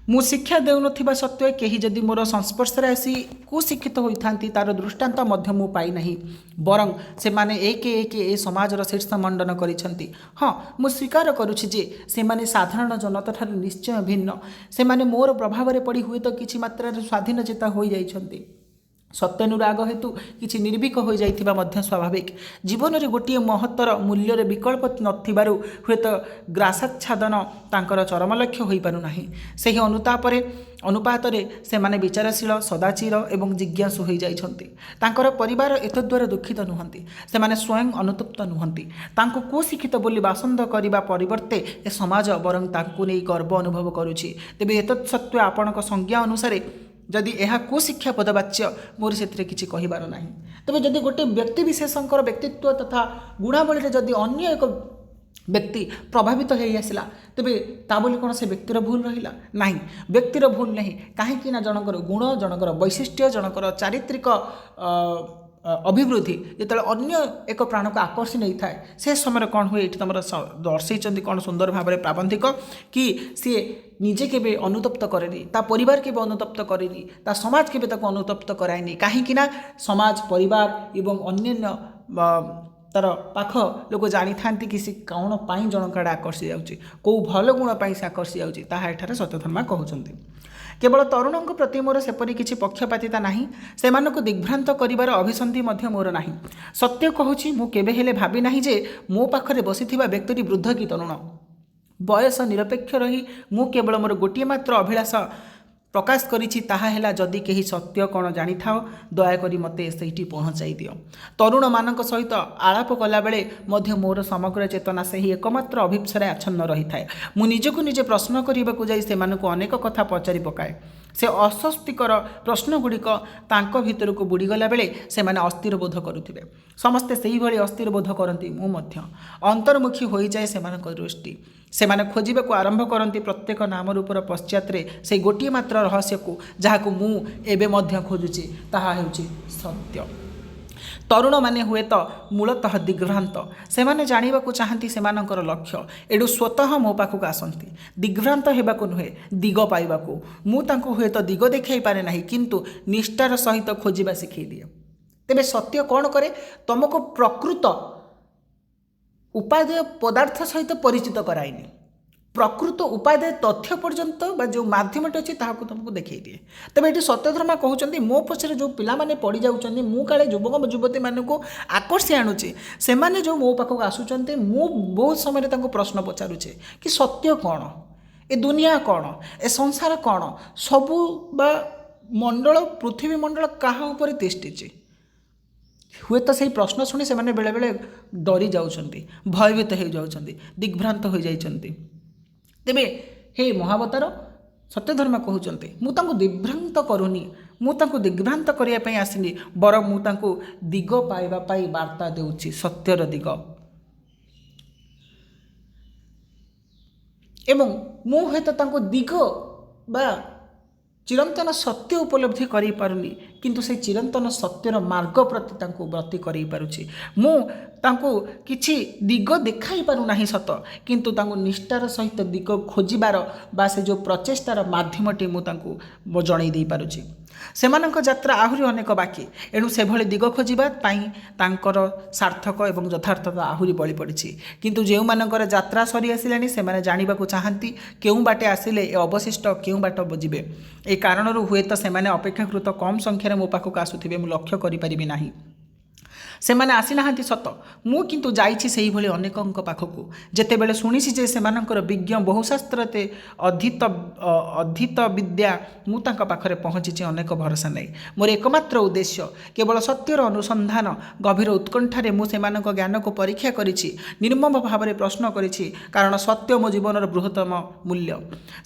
ମୁଁ ଶିକ୍ଷା ଦେଉନଥିବା ସତ୍ତ୍ୱେ କେହି ଯଦି ମୋର ସଂସ୍ପର୍ଶରେ ଆସି କୁଶିକ୍ଷିତ ହୋଇଥାନ୍ତି ତାର ଦୃଷ୍ଟାନ୍ତ ମଧ୍ୟ ମୁଁ ପାଇନାହିଁ। ବରଂ ସେମାନେ ଏକେ ଏ ସମାଜର ଶୀର୍ଷ ମଣ୍ଡନ କରିଛନ୍ତି। ହଁ, ମୁଁ ସ୍ୱୀକାର କରୁଛି ଯେ ସେମାନେ ସାଧାରଣ ଜନତାଠାରୁ ନିଶ୍ଚୟ ଭିନ୍ନ। ସେମାନେ ମୋର ପ୍ରଭାବରେ ପଡ଼ି ହୁଏତ କିଛି ମାତ୍ରାରେ ସ୍ୱାଧୀନଚେତା ହୋଇଯାଇଛନ୍ତି। ସତ୍ୟାନୁରାଗ ହେତୁ କିଛି ନିର୍ଭୀକ ହୋଇଯାଇଥିବା ମଧ୍ୟ ସ୍ୱାଭାବିକ। ଜୀବନରେ ଗୋଟିଏ ମହତ୍ତର ମୂଲ୍ୟର ବିକଳ୍ପ ନଥିବାରୁ ହୁଏତ ଗ୍ରାସାଚ୍ଛାଦନ ତାଙ୍କର ଚରମ ଲକ୍ଷ୍ୟ ହୋଇପାରୁନାହିଁ। ସେହି ଅନୁପାତରେ ସେମାନେ ବିଚାରଶୀଳ, ସଦାଚୀର ଏବଂ ଜିଜ୍ଞାସୁ ହୋଇଯାଇଛନ୍ତି। ତାଙ୍କର ପରିବାର ଏତଦ୍ୱାରା ଦୁଃଖିତ ନୁହନ୍ତି। ସେମାନେ ସ୍ୱୟଂ ଅନୁତପ୍ତ ନୁହନ୍ତି। ତାଙ୍କୁ କୁଶିକ୍ଷିତ ବୋଲି ବାସନ୍ଦ କରିବା ପରିବର୍ତ୍ତେ ଏ ସମାଜ ବରଂ ତାଙ୍କୁ ନେଇ ଗର୍ବ ଅନୁଭବ କରୁଛି। ତେବେ ଏତତ୍ ସତ୍ତ୍ୱେ ଆପଣଙ୍କ ସଂଜ୍ଞା ଅନୁସାରେ ଯଦି ଏହା କୁଶିକ୍ଷା ପଦବାଚ୍ୟ, ମୋର ସେଥିରେ କିଛି କହିବାର ନାହିଁ। ତେବେ ଯଦି ଗୋଟିଏ ବ୍ୟକ୍ତିବିଶେଷଙ୍କର ବ୍ୟକ୍ତିତ୍ୱ ତଥା ଗୁଣାବଳୀରେ ଯଦି ଅନ୍ୟ ଏକ ବ୍ୟକ୍ତି ପ୍ରଭାବିତ ହୋଇ ଆସିଲା, ତେବେ ତା ବୋଲି କ'ଣ ସେ ବ୍ୟକ୍ତିର ଭୁଲ ରହିଲା? ନାହିଁ, ବ୍ୟକ୍ତିର ଭୁଲ ନାହିଁ। କାହିଁକି ନା ଜଣଙ୍କର ଗୁଣ, ଜଣଙ୍କର ବୈଶିଷ୍ଟ୍ୟ, ଜଣଙ୍କର ଚାରିତ୍ରିକ ଅଭିବୃଦ୍ଧି ଯେତେବେଳେ ଅନ୍ୟ ଏକ ପ୍ରାଣକୁ ଆକର୍ଷି ନେଇଥାଏ, ସେ ସମୟରେ କ'ଣ ହୁଏ? ଏଠି ତୁମର ଦର୍ଶାଇଛନ୍ତି କ'ଣ ସୁନ୍ଦର ଭାବରେ ପ୍ରାବନ୍ଧିକ କି ସିଏ ନିଜେ କେବେ ଅନୁତପ୍ତ କରେନି, ତା ପରିବାର କେବେ ଅନୁତପ୍ତ କରେନି, ତା ସମାଜ କେବେ ତାକୁ ଅନୁତପ୍ତ କରାଏନି। କାହିଁକି ନା ସମାଜ, ପରିବାର ଏବଂ ଅନ୍ୟାନ୍ୟ ତାର ପାଖ ଲୋକ ଜାଣିଥାନ୍ତି କି ସେ କ'ଣ ପାଇଁ ଜଣଙ୍କ ଆଡ଼େ ଆକର୍ଷି ଯାଉଛି, କେଉଁ ଭଲ ଗୁଣ ପାଇଁ ସେ ଆକର୍ଷି ଯାଉଛି। ତାହା ଏଠାରେ ସତ୍ୟଧର୍ମା କହୁଛନ୍ତି। କେବଳ ତରୁଣଙ୍କ ପ୍ରତି ମୋର ସେପରି କିଛି ପକ୍ଷପାତିତା ନାହିଁ, ସେମାନଙ୍କୁ ଦିଗ୍ଭ୍ରାନ୍ତ କରିବାର ଅଭିସନ୍ଧି ମଧ୍ୟ ମୋର ନାହିଁ। ସତ୍ୟ କହୁଛି, ମୁଁ କେବେ ହେଲେ ଭାବି ନାହିଁ ଯେ ମୋ ପାଖରେ ବସିଥିବା ବ୍ୟକ୍ତିଟି ବୃଦ୍ଧ କି ତରୁଣ। ବୟସ ନିରପେକ୍ଷ ରହି ମୁଁ କେବଳ ମୋର ଗୋଟିଏ ମାତ୍ର ଅଭିଳାଷ ପ୍ରକାଶ କରିଛି, ତାହା ହେଲା ଯଦି କେହି ସତ୍ୟ କ'ଣ ଜାଣିଥାଅ ଦୟାକରି ମୋତେ ସେଇଠି ପହଞ୍ଚାଇ ଦିଅ। ତରୁଣମାନଙ୍କ ସହିତ ଆଳାପ କଲାବେଳେ ମଧ୍ୟ ମୋର ସମଗ୍ର ଚେତନା ସେହି ଏକମାତ୍ର ଅଭିପ୍ସାରେ ଆଚ୍ଛନ୍ନ ରହିଥାଏ। ମୁଁ ନିଜକୁ ନିଜେ ପ୍ରଶ୍ନ କରିବାକୁ ଯାଇ ସେମାନଙ୍କୁ ଅନେକ କଥା ପଚାରି ପକାଏ। ସେ ଅସ୍ୱସ୍ତିକର ପ୍ରଶ୍ନଗୁଡ଼ିକ ତାଙ୍କ ଭିତରକୁ ବୁଡ଼ିଗଲା ବେଳେ ସେମାନେ ଅସ୍ଥିର ବୋଧ କରୁଥିବେ। ସମସ୍ତେ ସେହିଭଳି ଅସ୍ଥିର ବୋଧ କରନ୍ତି। ମୁଁ ମଧ୍ୟ ଅନ୍ତର୍ମୁଖୀ ହୋଇଯାଏ ସେମାନଙ୍କ ଦୃଷ୍ଟି। ସେମାନେ ଖୋଜିବାକୁ ଆରମ୍ଭ କରନ୍ତି ପ୍ରତ୍ୟେକ ନାମରୂପର ପଶ୍ଚାତରେ ସେହି ଗୋଟିଏ ମାତ୍ର ରହସ୍ୟକୁ, ଯାହାକୁ ମୁଁ ଏବେ ମଧ୍ୟ ଖୋଜୁଛି। ତାହା ହେଉଛି ସତ୍ୟ। ତରୁଣମାନେ ହୁଏତ ମୂଳତଃ ଦିଗ୍ଭ୍ରାନ୍ତ। ସେମାନେ ଜାଣିବାକୁ ଚାହାନ୍ତି ସେମାନଙ୍କର ଲକ୍ଷ୍ୟ, ଏଣୁ ସ୍ୱତଃ ମୋ ପାଖକୁ ଆସନ୍ତି ଦିଗ୍ଭ୍ରାନ୍ତ ହେବାକୁ ନୁହେଁ, ଦିଗ ପାଇବାକୁ। ମୁଁ ତାଙ୍କୁ ହୁଏତ ଦିଗ ଦେଖାଇ ପାରେ ନାହିଁ, କିନ୍ତୁ ନିଷ୍ଠାର ସହିତ ଖୋଜିବା ଶିଖାଇ ଦିଏ। ତେବେ ସତ୍ୟ କ'ଣ କରେ? ତୁମକୁ ପ୍ରକୃତ ଉପାଦେୟ ପଦାର୍ଥ ସହିତ ପରିଚିତ କରାଇନି, ପ୍ରକୃତ ଉପାଦେୟ ତଥ୍ୟ ପର୍ଯ୍ୟନ୍ତ ବା ଯେଉଁ ମାଧ୍ୟମଟି ଅଛି ତାହାକୁ ତୁମକୁ ଦେଖାଇ ଦିଏ। ତେବେ ଏଠି ସତ୍ୟଧର୍ମା କହୁଛନ୍ତି, ମୋ ପଛରେ ଯେଉଁ ପିଲାମାନେ ପଡ଼ିଯାଉଛନ୍ତି, ମୁଁ କାଳେ ଯୁବକ ଯୁବତୀମାନଙ୍କୁ ଆକର୍ଷି ଆଣୁଛି, ସେମାନେ ଯେଉଁ ମୋ ପାଖକୁ ଆସୁଛନ୍ତି, ମୁଁ ବହୁତ ସମୟରେ ତାଙ୍କୁ ପ୍ରଶ୍ନ ପଚାରୁଛେ କି ସତ୍ୟ କ'ଣ, ଏ ଦୁନିଆ କ'ଣ, ଏ ସଂସାର କ'ଣ, ସବୁ ବା ମଣ୍ଡଳ, ପୃଥିବୀ ମଣ୍ଡଳ କାହା ଉପରେ ତିଷ୍ଠିଛି। ହୁଏତ ସେହି ପ୍ରଶ୍ନ ଶୁଣି ସେମାନେ ବେଳେବେଳେ ଡରି ଯାଉଛନ୍ତି, ଭୟଭୀତ ହୋଇଯାଉଛନ୍ତି, ଦିଗ୍ଭ୍ରାନ୍ତ ହୋଇଯାଇଛନ୍ତି। ତେବେ ହେ ମହାବତାର, ସତ୍ୟଧର୍ମା କହୁଛନ୍ତି, ମୁଁ ତାଙ୍କୁ ଦିଗ୍ଭ୍ରାନ୍ତ କରୁନି, ମୁଁ ତାଙ୍କୁ ଦିଗ୍ଭ୍ରାନ୍ତ କରିବା ପାଇଁ ଆସିନି, ବରଂ ମୁଁ ତାଙ୍କୁ ଦିଗ ପାଇବା ପାଇଁ ବାର୍ତ୍ତା ଦେଉଛି, ସତ୍ୟର ଦିଗ। ଏବଂ ମୁଁ ହୁଏତ ତାଙ୍କୁ ଦିଗ ବା ଚିରନ୍ତନ ସତ୍ୟ ଉପଲବ୍ଧି କରିପାରୁନି, କିନ୍ତୁ ସେହି ଚିରନ୍ତନ ସତ୍ୟର ମାର୍ଗ ପ୍ରତି ତାଙ୍କୁ ବ୍ରତି କରାଇ ପାରୁଛି। ମୁଁ ତାଙ୍କୁ କିଛି ଦିଗ ଦେଖାଇ ପାରୁନାହିଁ ସତ, କିନ୍ତୁ ତାଙ୍କୁ ନିଷ୍ଠାର ସହିତ ଦିଗ ଖୋଜିବାର ବା ସେ ଯେଉଁ ପ୍ରଚେଷ୍ଟାର ମାଧ୍ୟମଟି ମୁଁ ତାଙ୍କୁ ଜଣାଇ ଦେଇପାରୁଛି। ସେମାନଙ୍କ ଯାତ୍ରା ଆହୁରି ଅନେକ ବାକି, ଏଣୁ ସେଭଳି ଦିଗ ଖୋଜିବା ପାଇଁ ତାଙ୍କର ସାର୍ଥକ ଏବଂ ଯଥାର୍ଥତା ଆହୁରି ବଳି ପଡ଼ିଛି। କିନ୍ତୁ ଯେଉଁମାନଙ୍କର ଯାତ୍ରା ସରି ଆସିଲାଣି ସେମାନେ ଜାଣିବାକୁ ଚାହାନ୍ତି କେଉଁ ବାଟେ ଆସିଲେ ଏ ଅବଶିଷ୍ଟ କେଉଁ ବାଟ ଯିବେ। ଏହି କାରଣରୁ ହୁଏତ ସେମାନେ ଅପେକ୍ଷାକୃତ କମ୍ ସଂଖ୍ୟାରେ ମୋ ପାଖକୁ ଆସୁଥିବେ, ମୁଁ ଲକ୍ଷ୍ୟ କରିପାରିବି ନାହିଁ। ସେମାନେ ଆସିନାହାନ୍ତି ସତ, ମୁଁ କିନ୍ତୁ ଯାଇଛି ସେହିଭଳି ଅନେକଙ୍କ ପାଖକୁ। ଯେତେବେଳେ ଶୁଣିଛି ଯେ ସେମାନଙ୍କର ବିଜ୍ଞ ବହୁଶାସ୍ତ୍ରତେ ଅଧୀତ ବିଦ୍ୟା, ମୁଁ ତାଙ୍କ ପାଖରେ ପହଞ୍ଚିଛି ଅନେକ ଭରସା ନେଇ। ମୋର ଏକମାତ୍ର ଉଦ୍ଦେଶ୍ୟ କେବଳ ସତ୍ୟର ଅନୁସନ୍ଧାନ। ଗଭୀର ଉତ୍କଣ୍ଠାରେ ମୁଁ ସେମାନଙ୍କ ଜ୍ଞାନକୁ ପରୀକ୍ଷା କରିଛି, ନିର୍ମମ ଭାବରେ ପ୍ରଶ୍ନ କରିଛି, କାରଣ ସତ୍ୟ ମୋ ଜୀବନର ବୃହତ୍ତମ ମୂଲ୍ୟ।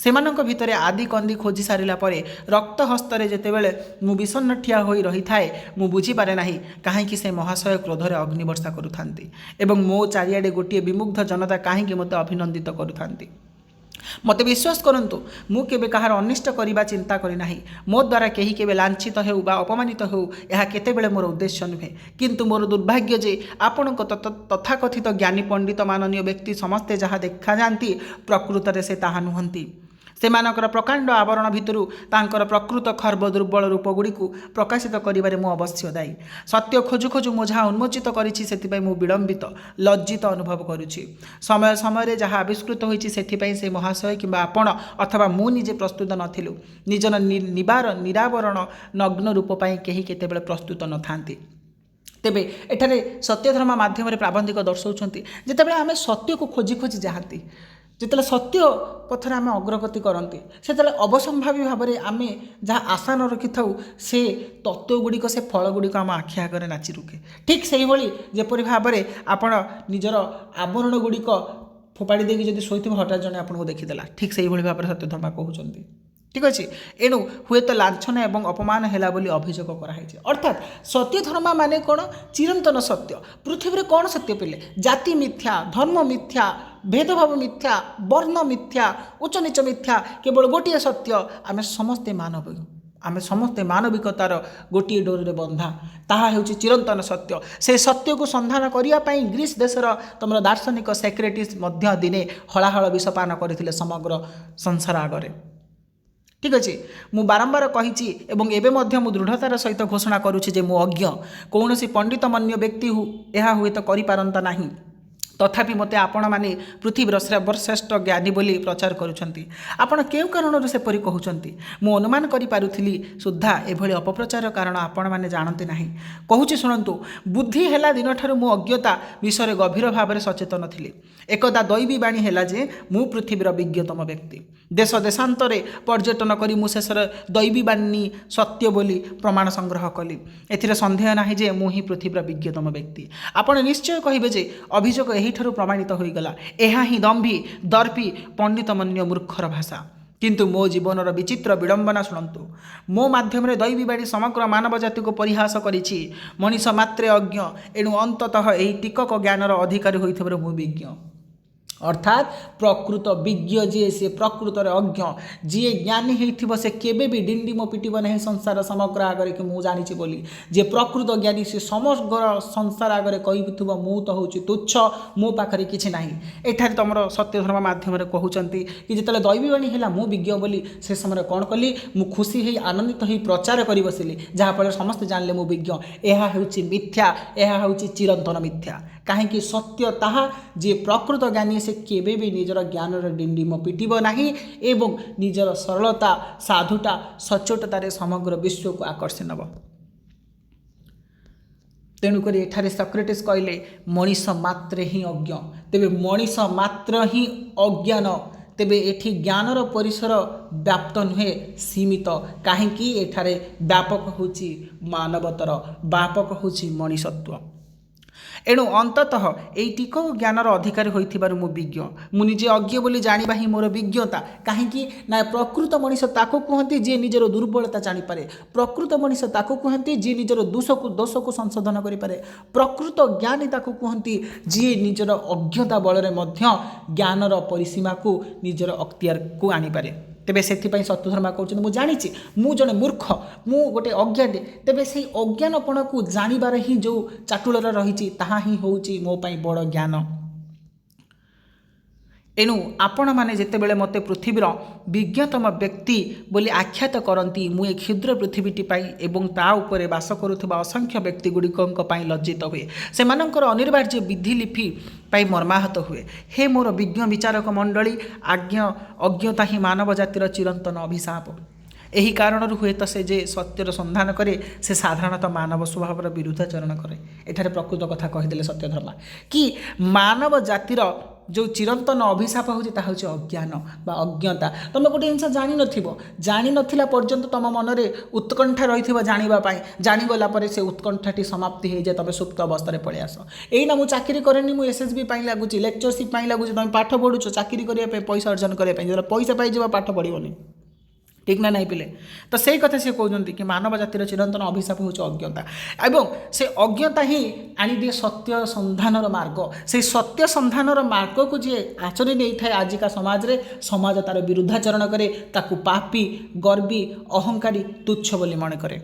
ସେମାନଙ୍କ ଭିତରେ ଆଦି କନ୍ଦି ଖୋଜି ସାରିଲା ପରେ ରକ୍ତ ହସ୍ତରେ ଯେତେବେଳେ ମୁଁ ବିଷଣ୍ଣ ଠିଆ ହୋଇ ରହିଥାଏ, ମୁଁ ବୁଝିପାରେ ନାହିଁ କାହିଁକି ସେ ମହାଶୟ କ୍ରୋଧରେ ଅଗ୍ନିବର୍ଷା କରୁଥାନ୍ତି ଏବଂ ମୋ ଚାରିଆଡ଼େ ଗୋଟିଏ ବିମୁଗ୍ଧ ଜନତା କାହିଁକି ମୋତେ ଅଭିନନ୍ଦିତ କରୁଥାନ୍ତି। ମୋତେ ବିଶ୍ୱାସ କରନ୍ତୁ, ମୁଁ କେବେ କାହାର ଅନିଷ୍ଟ କରିବା ଚିନ୍ତା କରିନାହିଁ। ମୋ ଦ୍ୱାରା କେହି କେବେ ଲାଞ୍ଛିତ ହେଉ ବା ଅପମାନିତ ହେଉ, ଏହା କେତେବେଳେ ମୋର ଉଦ୍ଦେଶ୍ୟ ନୁହେଁ। କିନ୍ତୁ ମୋର ଦୁର୍ଭାଗ୍ୟ ଯେ ଆପଣଙ୍କ ତଥାକଥିତ ଜ୍ଞାନୀ ପଣ୍ଡିତ ମାନନୀୟ ବ୍ୟକ୍ତି ସମସ୍ତେ ଯାହା ଦେଖାଯାଆନ୍ତି, ପ୍ରକୃତରେ ସେ ତାହା ନୁହନ୍ତି। ସେମାନଙ୍କର ପ୍ରକାଣ୍ଡ ଆବରଣ ଭିତରୁ ତାଙ୍କର ପ୍ରକୃତ ଖର୍ବ ଦୁର୍ବଳ ରୂପଗୁଡ଼ିକୁ ପ୍ରକାଶିତ କରିବାରେ ମୁଁ ଅବଶ୍ୟ ଦାୟୀ। ସତ୍ୟ ଖୋଜୁ ଖୋଜୁ ମୁଁ ଯାହା ଉନ୍ମୋଚିତ କରିଛି, ସେଥିପାଇଁ ମୁଁ ବିଳମ୍ବିତ, ଲଜ୍ଜିତ ଅନୁଭବ କରୁଛି। ସମୟ ସମୟରେ ଯାହା ଆବିଷ୍କୃତ ହୋଇଛି, ସେଥିପାଇଁ ସେ ମହାଶୟ କିମ୍ବା ଆପଣ ଅଥବା ମୁଁ ନିଜେ ପ୍ରସ୍ତୁତ ନଥିଲୁ। ନିଜର ନିରାବରଣ ନଗ୍ନ ରୂପ ପାଇଁ କେହି କେତେବେଳେ ପ୍ରସ୍ତୁତ ନଥାନ୍ତି। ତେବେ ଏଠାରେ ସତ୍ୟଧର୍ମ ମାଧ୍ୟମରେ ପ୍ରାବନ୍ଧିକ ଦର୍ଶାଉଛନ୍ତି, ଯେତେବେଳେ ଆମେ ସତ୍ୟକୁ ଖୋଜି ଖୋଜି ଯାଆନ୍ତି, ଯେତେବେଳେ ସତ୍ୟ ପଥରେ ଆମେ ଅଗ୍ରଗତି କରନ୍ତି, ସେତେବେଳେ ଅବସମ୍ଭାବୀ ଭାବରେ ଆମେ ଯାହା ଆଶା ନ ରଖିଥାଉ, ସେ ତତ୍ତ୍ୱଗୁଡ଼ିକ, ସେ ଫଳଗୁଡ଼ିକ ଆମ ଆଖି ଆଗରେ ନାଚି ରୁକେ। ଠିକ୍ ସେହିଭଳି ଯେପରି ଭାବରେ ଆପଣ ନିଜର ଆବରଣ ଗୁଡ଼ିକ ଫୋପାଡ଼ି ଦେଇକି ଯଦି ଶୋଇଥିବ, ହଠାତ୍ ଜଣେ ଆପଣଙ୍କୁ ଦେଖିଦେଲା, ଠିକ୍ ସେହିଭଳି ଭାବରେ ସତ୍ୟଧର୍ମା କହୁଛନ୍ତି। ଠିକ୍ ଅଛି। ଏଣୁ ହୁଏତ ଲାଞ୍ଛନା ଏବଂ ଅପମାନ ହେଲା ବୋଲି ଅଭିଯୋଗ କରାଯାଇଛି। ଅର୍ଥାତ୍ ସତ୍ୟଧର୍ମା ମାନେ କ'ଣ? ଚିରନ୍ତନ ସତ୍ୟ। ପୃଥିବୀରେ କ'ଣ ସତ୍ୟ ପିଲେ? ଜାତି ମିଥ୍ୟା, ଧର୍ମ ମିଥ୍ୟା, ଭେଦଭାବ ମିଥ୍ୟା, ବର୍ଣ୍ଣ ମିଥ୍ୟା, ଉଚ୍ଚ ନିଚ ମିଥ୍ୟା, କେବଳ ଗୋଟିଏ ସତ୍ୟ, ଆମେ ସମସ୍ତେ ମାନବିକ। ଆମେ ସମସ୍ତେ ମାନବିକତାର ଗୋଟିଏ ଡୋରରେ ବନ୍ଧା। ତାହା ହେଉଛି ଚିରନ୍ତନ ସତ୍ୟ। ସେ ସତ୍ୟକୁ ସନ୍ଧାନ କରିବା ପାଇଁ ଗ୍ରୀସ୍ ଦେଶର ତମର ଦାର୍ଶନିକ ସକ୍ରେଟିସ୍ ମଧ୍ୟ ଦିନେ ହଳାହଳ ବିଷପାନ କରିଥିଲେ ସମଗ୍ର ସଂସାର ଆଗରେ। ଠିକ୍ ଅଛି। ମୁଁ ବାରମ୍ବାର କହିଛି ଏବଂ ଏବେ ମଧ୍ୟ ମୁଁ ଦୃଢ଼ତାର ସହିତ ଘୋଷଣା କରୁଛି ଯେ ମୁଁ ଅଜ୍ଞ। କୌଣସି ପଣ୍ଡିତମନ୍ୟ ବ୍ୟକ୍ତି ଏହା ହୁଏତ କରିପାରନ୍ତା ନାହିଁ। ତଥାପି ମୋତେ ଆପଣମାନେ ପୃଥିବୀର ସର୍ବଶ୍ରେଷ୍ଠ ଜ୍ଞାନୀ ବୋଲି ପ୍ରଚାର କରୁଛନ୍ତି। ଆପଣ କେଉଁ କାରଣରୁ ସେପରି କହୁଛନ୍ତି? ମୁଁ ଅନୁମାନ କରିପାରୁଥିଲି ସୁଦ୍ଧା ଏଭଳି ଅପପ୍ରଚାର କାରଣ ଆପଣମାନେ ଜାଣନ୍ତି ନାହିଁ। କହୁଛି ଶୁଣନ୍ତୁ। ବୁଦ୍ଧି ହେଲା ଦିନଠାରୁ ମୁଁ ଅଜ୍ଞତା ବିଷୟରେ ଗଭୀର ଭାବରେ ସଚେତନ ଥିଲି। ଏକଦା ଦୈବୀ ବାଣୀ ହେଲା ଯେ ମୁଁ ପୃଥିବୀର ବିଜ୍ଞତମ ବ୍ୟକ୍ତି। ଦେଶ ଦେଶାନ୍ତରେ ପର୍ଯ୍ୟଟନ କରି ମୁଁ ଶେଷରେ ଦୈବୀ ବାଣୀ ସତ୍ୟ ବୋଲି ପ୍ରମାଣ ସଂଗ୍ରହ କଲି। ଏଥିରେ ସନ୍ଦେହ ନାହିଁ ଯେ ମୁଁ ହିଁ ପୃଥିବୀର ବିଜ୍ଞତମ ବ୍ୟକ୍ତି। ଆପଣ ନିଶ୍ଚୟ କହିବେ ଯେ ଅଭିଯୋଗ ଏହିଠାରୁ ପ୍ରମାଣିତ ହୋଇଗଲା। ଏହା ହିଁ ଦର୍ପୀ ପଣ୍ଡିତମନ୍ୟ ମୂର୍ଖର ଭାଷା। କିନ୍ତୁ ମୋ ଜୀବନର ବିଚିତ୍ର ବିଡ଼ମ୍ବନା ଶୁଣନ୍ତୁ। ମୋ ମାଧ୍ୟମରେ ଦୈବୀ ବାଣୀ ସମଗ୍ର ମାନବ ଜାତିକୁ ପରିହାସ କରିଛି। ମଣିଷ ମାତ୍ରେ ଅଜ୍ଞ, ଏଣୁ ଅନ୍ତତଃ ଏହି ଟିକକ ଜ୍ଞାନର ଅଧିକାରୀ ହୋଇଥିବାରୁ ମୁଁ ବିଜ୍ଞ। ଅର୍ଥାତ୍ ପ୍ରକୃତ ବିଜ୍ଞ ଯିଏ, ସେ ପ୍ରକୃତରେ ଅଜ୍ଞ। ଯିଏ ଜ୍ଞାନୀ ହେଇଥିବ, ସେ କେବେ ବି ଡିଣ୍ଡିମ ପିଟିବ ନାହିଁ ସଂସାର ସମଗ୍ର ଆଗରେ କି ମୁଁ ଜାଣିଛି ବୋଲି। ଯିଏ ପ୍ରକୃତ ଜ୍ଞାନୀ, ସେ ସମଗ୍ର ସଂସାର ଆଗରେ କହିଥିବ ମୁଁ ତ ହେଉଛି ତୁଚ୍ଛ, ମୋ ପାଖରେ କିଛି ନାହିଁ। ଏଠାରେ ତମର ସତ୍ୟଧର୍ମ ମାଧ୍ୟମରେ କହୁଛନ୍ତି କି ଯେତେବେଳେ ଦୈବୀବାଣୀ ହେଲା ମୁଁ ବିଜ୍ଞ ବୋଲି, ସେ ସମୟରେ କ'ଣ କଲି? ମୁଁ ଖୁସି ହେଇ ଆନନ୍ଦିତ ହେଇ ପ୍ରଚାର କରି ବସିଲି, ଯାହାଫଳରେ ସମସ୍ତେ ଜାଣିଲେ ମୁଁ ବିଜ୍ଞ। ଏହା ହେଉଛି ମିଥ୍ୟା, ଏହା ହେଉଛି ଚିରନ୍ତନ ମିଥ୍ୟା। କାହିଁକି? ସତ୍ୟ ତାହା, ଯିଏ ପ୍ରକୃତ ଜ୍ଞାନୀ ସେ କେବେ ବି ନିଜର ଜ୍ଞାନର ଡିଣ୍ଡିମ ପିଟିବ ନାହିଁ ଏବଂ ନିଜର ସରଳତା, ସାଧୁତା, ସଚ୍ଚୋଟତାରେ ସମଗ୍ର ବିଶ୍ୱକୁ ଆକର୍ଷି ନେବ। ତେଣୁକରି ଏଠାରେ ସକ୍ରେଟିସ୍ କହିଲେ ମଣିଷ ମାତ୍ରେ ହିଁ ଅଜ୍ଞ। ତେବେ ମଣିଷ ମାତ୍ର ହିଁ ଅଜ୍ଞାନ। ତେବେ ଏଠି ଜ୍ଞାନର ପରିସର ବ୍ୟାପ୍ତ ନୁହେଁ, ସୀମିତ। କାହିଁକି? ଏଠାରେ ବ୍ୟାପକ ହେଉଛି ମାନବତର, ବ୍ୟାପକ ହେଉଛି ମଣିଷତ୍ୱ। ଏଣୁ ଅନ୍ତତଃ ଏହି ଟିକକ ଜ୍ଞାନର ଅଧିକାରୀ ହୋଇଥିବାରୁ ମୁଁ ବିଜ୍ଞ। ମୁଁ ନିଜେ ଅଜ୍ଞ ବୋଲି ଜାଣିବା ହିଁ ମୋର ବିଜ୍ଞତା। କାହିଁକି? ନା ପ୍ରକୃତ ମଣିଷ ତାକୁ କୁହନ୍ତି ଯିଏ ନିଜର ଦୁର୍ବଳତା ଜାଣିପାରେ। ପ୍ରକୃତ ମଣିଷ ତାକୁ କୁହନ୍ତି ଯିଏ ନିଜର ଦୋଷକୁ ସଂଶୋଧନ କରିପାରେ। ପ୍ରକୃତ ଜ୍ଞାନୀ ତାକୁ କୁହନ୍ତି ଯିଏ ନିଜର ଅଜ୍ଞତା ବଳରେ ମଧ୍ୟ ଜ୍ଞାନର ପରିସୀମାକୁ ନିଜର ଅକ୍ତିଆରକୁ ଆଣିପାରେ। ତେବେ ସେଥିପାଇଁ ସତ୍ୟଧର୍ମା କହୁଛନ୍ତି ମୁଁ ଜାଣିଛି, ମୁଁ ଜଣେ ମୂର୍ଖ, ମୁଁ ଗୋଟେ ଅଜ୍ଞାନୀ। ତେବେ ସେହି ଅଜ୍ଞାନପଣକୁ ଜାଣିବାର ହିଁ ଯେଉଁ ଚାଟୁଳତା ରହିଛି, ତାହା ହିଁ ହେଉଛି ମୋ ପାଇଁ ବଡ଼ ଜ୍ଞାନ। ଏଣୁ ଆପଣମାନେ ଯେତେବେଳେ ମୋତେ ପୃଥିବୀର ବିଜ୍ଞତମ ବ୍ୟକ୍ତି ବୋଲି ଆଖ୍ୟାତ କରନ୍ତି, ମୁଁ ଏ କ୍ଷୁଦ୍ର ପୃଥିବୀଟି ପାଇଁ ଏବଂ ତା ଉପରେ ବାସ କରୁଥିବା ଅସଂଖ୍ୟ ବ୍ୟକ୍ତିଗୁଡ଼ିକଙ୍କ ପାଇଁ ଲଜ୍ଜିତ ହୁଏ। ସେମାନଙ୍କର ଅନିବାର୍ଯ୍ୟ ବିଧିଲିପି ପାଇଁ ମର୍ମାହତ ହୁଏ। ହେ ମୋର ବିଜ୍ଞ ବିଚାରକ ମଣ୍ଡଳୀ, ଅଜ୍ଞତା ହିଁ ମାନବ ଜାତିର ଚିରନ୍ତନ ଅଭିଶାପ। ଏହି କାରଣରୁ ହୁଏତ ସେ ଯେ ସତ୍ୟର ସନ୍ଧାନ କରେ ସେ ସାଧାରଣତଃ ମାନବ ସ୍ୱଭାବର ବିରୁଦ୍ଧାଚରଣ କରେ। ଏଠାରେ ପ୍ରକୃତ କଥା କହିଦେଲେ ସତ୍ୟଧର୍ମା କି ମାନବ ଜାତିର ଯେଉଁ ଚିରନ୍ତନ ଅଭିଶାପ ହେଉଛି ତାହା ହେଉଛି ଅଜ୍ଞାନ ବା ଅଜ୍ଞତା। ତୁମେ ଗୋଟେ ଜିନିଷ ଜାଣିନଥିଲା ପର୍ଯ୍ୟନ୍ତ ତୁମ ମନରେ ଉତ୍କଣ୍ଠା ରହିଥିବ ଜାଣିବା ପାଇଁ, ଜାଣିଗଲା ପରେ ସେ ଉତ୍କଣ୍ଠାଟି ସମାପ୍ତି ହେଇଯାଏ, ତୁମେ ସୁପ୍ତ ଅବସ୍ଥାରେ ପଳେଇ ଆସ। ଏଇନା ମୁଁ ଚାକିରି କରେନି, ମୁଁ SSB ପାଇଁ ଲାଗୁଛି, ଲେକ୍ଚରସିପ୍ ପାଇଁ ଲାଗୁଛି, ତୁମେ ପାଠ ପଢ଼ୁଛ ଚାକିରି କରିବା ପାଇଁ, ପଇସା ଅର୍ଜନ କରିବା ପାଇଁ, ଯେତେବେଳେ ପଇସା ପାଇଯିବ ପାଠ ପଢ଼ିବନି, ঠিক না নাই ପିଲେ। ତ ସେଇ କଥା ସେ କହୁଛନ୍ତି କି ମାନବ ଜାତିର ଚିରନ୍ତନ ଅଭିଶାପ ହେଉଛି ଅଜ୍ଞତା ଏବଂ ସେ ଅଜ୍ଞତା ହିଁ ଆଣିଦିଏ ସତ୍ୟ ସନ୍ଧାନର ମାର୍ଗ। ସେଇ ସତ୍ୟ ସନ୍ଧାନର ମାର୍ଗକୁ ଯିଏ ଆଚରି ନେଇଥାଏ ଆଜିକା ସମାଜରେ, ସମାଜ ତାର ବିରୁଦ୍ଧାଚରଣ କରେ, ତାକୁ ପାପୀ, ଗର୍ବୀ, ଅହଙ୍କାରୀ, ତୁଚ୍ଛ ବୋଲି ମନେ କରେ।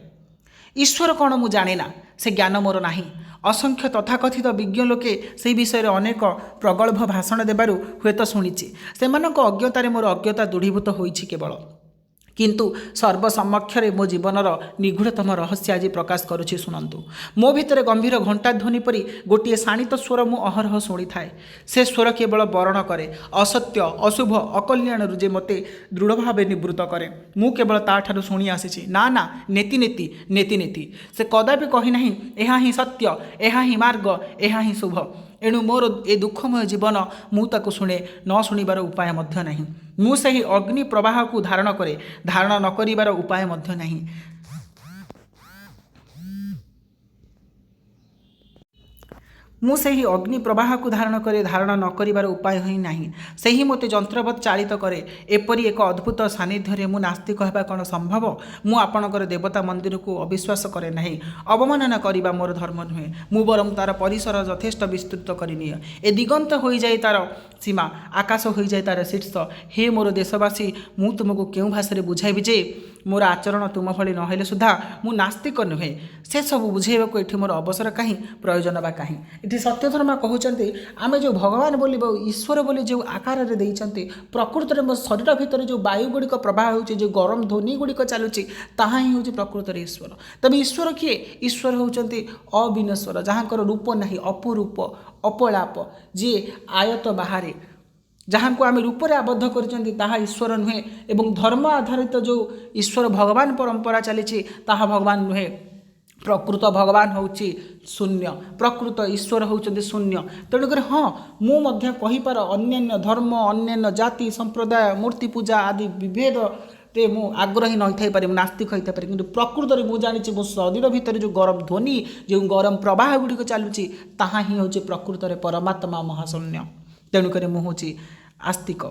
ଈଶ୍ୱର କ'ଣ ମୁଁ ଜାଣେ ନା, ସେ ଜ୍ଞାନ ମୋର ନାହିଁ। ଅସଂଖ୍ୟ ତଥାକଥିତ ବିଜ୍ଞ ଲୋକେ ସେହି ବିଷୟରେ ଅନେକ ପ୍ରଗଳ୍ଭ ଭାଷଣ ଦେବାରୁ ହୁଏତ ଶୁଣିଛି। ସେମାନଙ୍କ ଅଜ୍ଞତାରେ ମୋର ଅଜ୍ଞତା ଦୃଢ଼ୀଭୂତ ହୋଇଛି କେବଳ। କିନ୍ତୁ ସର୍ବସମକ୍ଷରେ ମୋ ଜୀବନର ନିଗୂଢ଼ତମ ରହସ୍ୟ ଆଜି ପ୍ରକାଶ କରୁଛି, ଶୁଣନ୍ତୁ। ମୋ ଭିତରେ ଗମ୍ଭୀର ଘଣ୍ଟା ଧ୍ୱନି ପରି ଗୋଟିଏ ଶାଣିତ ସ୍ୱର ମୁଁ ଅହରହ ଶୁଣିଥାଏ। ସେ ସ୍ୱର କେବଳ ବରଣ କରେ ଅସତ୍ୟ, ଅଶୁଭ, ଅକଲ୍ୟାଣରୁ ଯେ ମୋତେ ଦୃଢ଼ ଭାବେ ନିବୃତ୍ତ କରେ। ମୁଁ କେବଳ ତାଠାରୁ ଶୁଣି ଆସିଛି, ନା ନା, ନେତି ନେତି ନେତି ନେତି। ସେ କଦାପି କହିନାହିଁ ଏହା ହିଁ ସତ୍ୟ, ଏହା ହିଁ ମାର୍ଗ, ଏହା ହିଁ ଶୁଭ। ଏଣୁ ମୋର ଏ ଦୁଃଖମୟ ଜୀବନ ମୁଁ ତାକୁ ଶୁଣେ, ନ ଶୁଣିବାର ଉପାୟ ମଧ୍ୟ ନାହିଁ। ମୁଁ ସେହି ଅଗ୍ନି ପ୍ରବାହକୁ ଧାରଣ କରେ, ଧାରଣ ନ କରିବାର ଉପାୟ ମଧ୍ୟ ନାହିଁ। ମୁଁ ସେହି ଅଗ୍ନି ପ୍ରବାହକୁ ଧାରଣ କରେ, ଧାରଣ ନ କରିବାର ଉପାୟ ହିଁ ନାହିଁ। ସେହି ମୋତେ ଯନ୍ତ୍ରବତ୍ ଚାଳିତ କରେ। ଏପରି ଏକ ଅଦ୍ଭୁତ ସାନ୍ନିଧ୍ୟରେ ମୁଁ ନାସ୍ତିକ ହେବା କ'ଣ ସମ୍ଭବ? ମୁଁ ଆପଣଙ୍କର ଦେବତା ମନ୍ଦିରକୁ ଅବିଶ୍ୱାସ କରେ ନାହିଁ। ଅବମାନନା କରିବା ମୋର ଧର୍ମ ନୁହେଁ। ମୁଁ ବରଂ ତା'ର ପରିସର ଯଥେଷ୍ଟ ବିସ୍ତୃତ କରିନିଏ। ଏ ଦିଗନ୍ତ ହୋଇଯାଏ ତା'ର ସୀମା, ଆକାଶ ହୋଇଯାଏ ତା'ର ଶୀର୍ଷ। ହେ ମୋର ଦେଶବାସୀ, ମୁଁ ତୁମକୁ କେଉଁ ଭାଷାରେ ବୁଝାଇବି ଯେ ମୋର ଆଚରଣ ତୁମ ଭଳି ନହେଲେ ସୁଦ୍ଧା ମୁଁ ନାସ୍ତିକ ନୁହେଁ। ସେସବୁ ବୁଝାଇବାକୁ ଏଠି ମୋର ଅବସର କାହିଁ, ପ୍ରୟୋଜନ ବା କାହିଁ? ଏଠି ସତ୍ୟଧର୍ମା କହୁଛନ୍ତି ଆମେ ଯେଉଁ ଭଗବାନ ବୋଲି ବା ଈଶ୍ୱର ବୋଲି ଯେଉଁ ଆକାରରେ ଦେଇଛନ୍ତି, ପ୍ରକୃତରେ ମୋ ଶରୀର ଭିତରେ ଯେଉଁ ବାୟୁ ଗୁଡ଼ିକ ପ୍ରବାହ ହେଉଛି, ଯେଉଁ ଗରମ ଧ୍ୱନି ଗୁଡ଼ିକ ଚାଲୁଛି, ତାହା ହିଁ ହେଉଛି ପ୍ରକୃତରେ ଈଶ୍ୱର। ତେବେ ଈଶ୍ୱର କିଏ? ଈଶ୍ୱର ହେଉଛନ୍ତି ଅବିନଶ୍ୱର, ଯାହାଙ୍କର ରୂପ ନାହିଁ, ଅପରୂପ, ଅପଳାପ, ଯିଏ ଆୟତ ବାହାରେ, ଯାହାଙ୍କୁ ଆମେ ରୂପରେ ଆବଦ୍ଧ କରିଛନ୍ତି ତାହା ଈଶ୍ୱର ନୁହେଁ। ଏବଂ ଧର୍ମ ଆଧାରିତ ଯେଉଁ ଈଶ୍ୱର ଭଗବାନ ପରମ୍ପରା ଚାଲିଛି ତାହା ଭଗବାନ ନୁହେଁ। ପ୍ରକୃତ ଭଗବାନ ହେଉଛି ଶୂନ୍ୟ, ପ୍ରକୃତ ଈଶ୍ୱର ହେଉଛନ୍ତି ଶୂନ୍ୟ। ତେଣୁକରି ହଁ, ମୁଁ ମଧ୍ୟ କହିପାର ଅନ୍ୟାନ୍ୟ ଧର୍ମ, ଅନ୍ୟାନ୍ୟ ଜାତି ସମ୍ପ୍ରଦାୟ, ମୂର୍ତ୍ତି ପୂଜା ଆଦି ବିଭେଦରେ ମୁଁ ଆଗ୍ରହୀ ନଥାଇପାରେ, ମୁଁ ନାସ୍ତିକ ହୋଇଥାଇପାରେ, କିନ୍ତୁ ପ୍ରକୃତରେ ମୁଁ ଜାଣିଛି ମୋ ଶରୀର ଭିତରେ ଯେଉଁ ଗରମ ଧ୍ୱନି, ଯେଉଁ ଗରମ ପ୍ରବାହ ଗୁଡ଼ିକ ଚାଲୁଛି, ତାହା ହିଁ ହେଉଛି ପ୍ରକୃତରେ ପରମାତ୍ମା ମହାଶୂନ୍ୟ। ତେଣୁକରି ମୁଁ ହେଉଛି ଆସ୍ତିକ।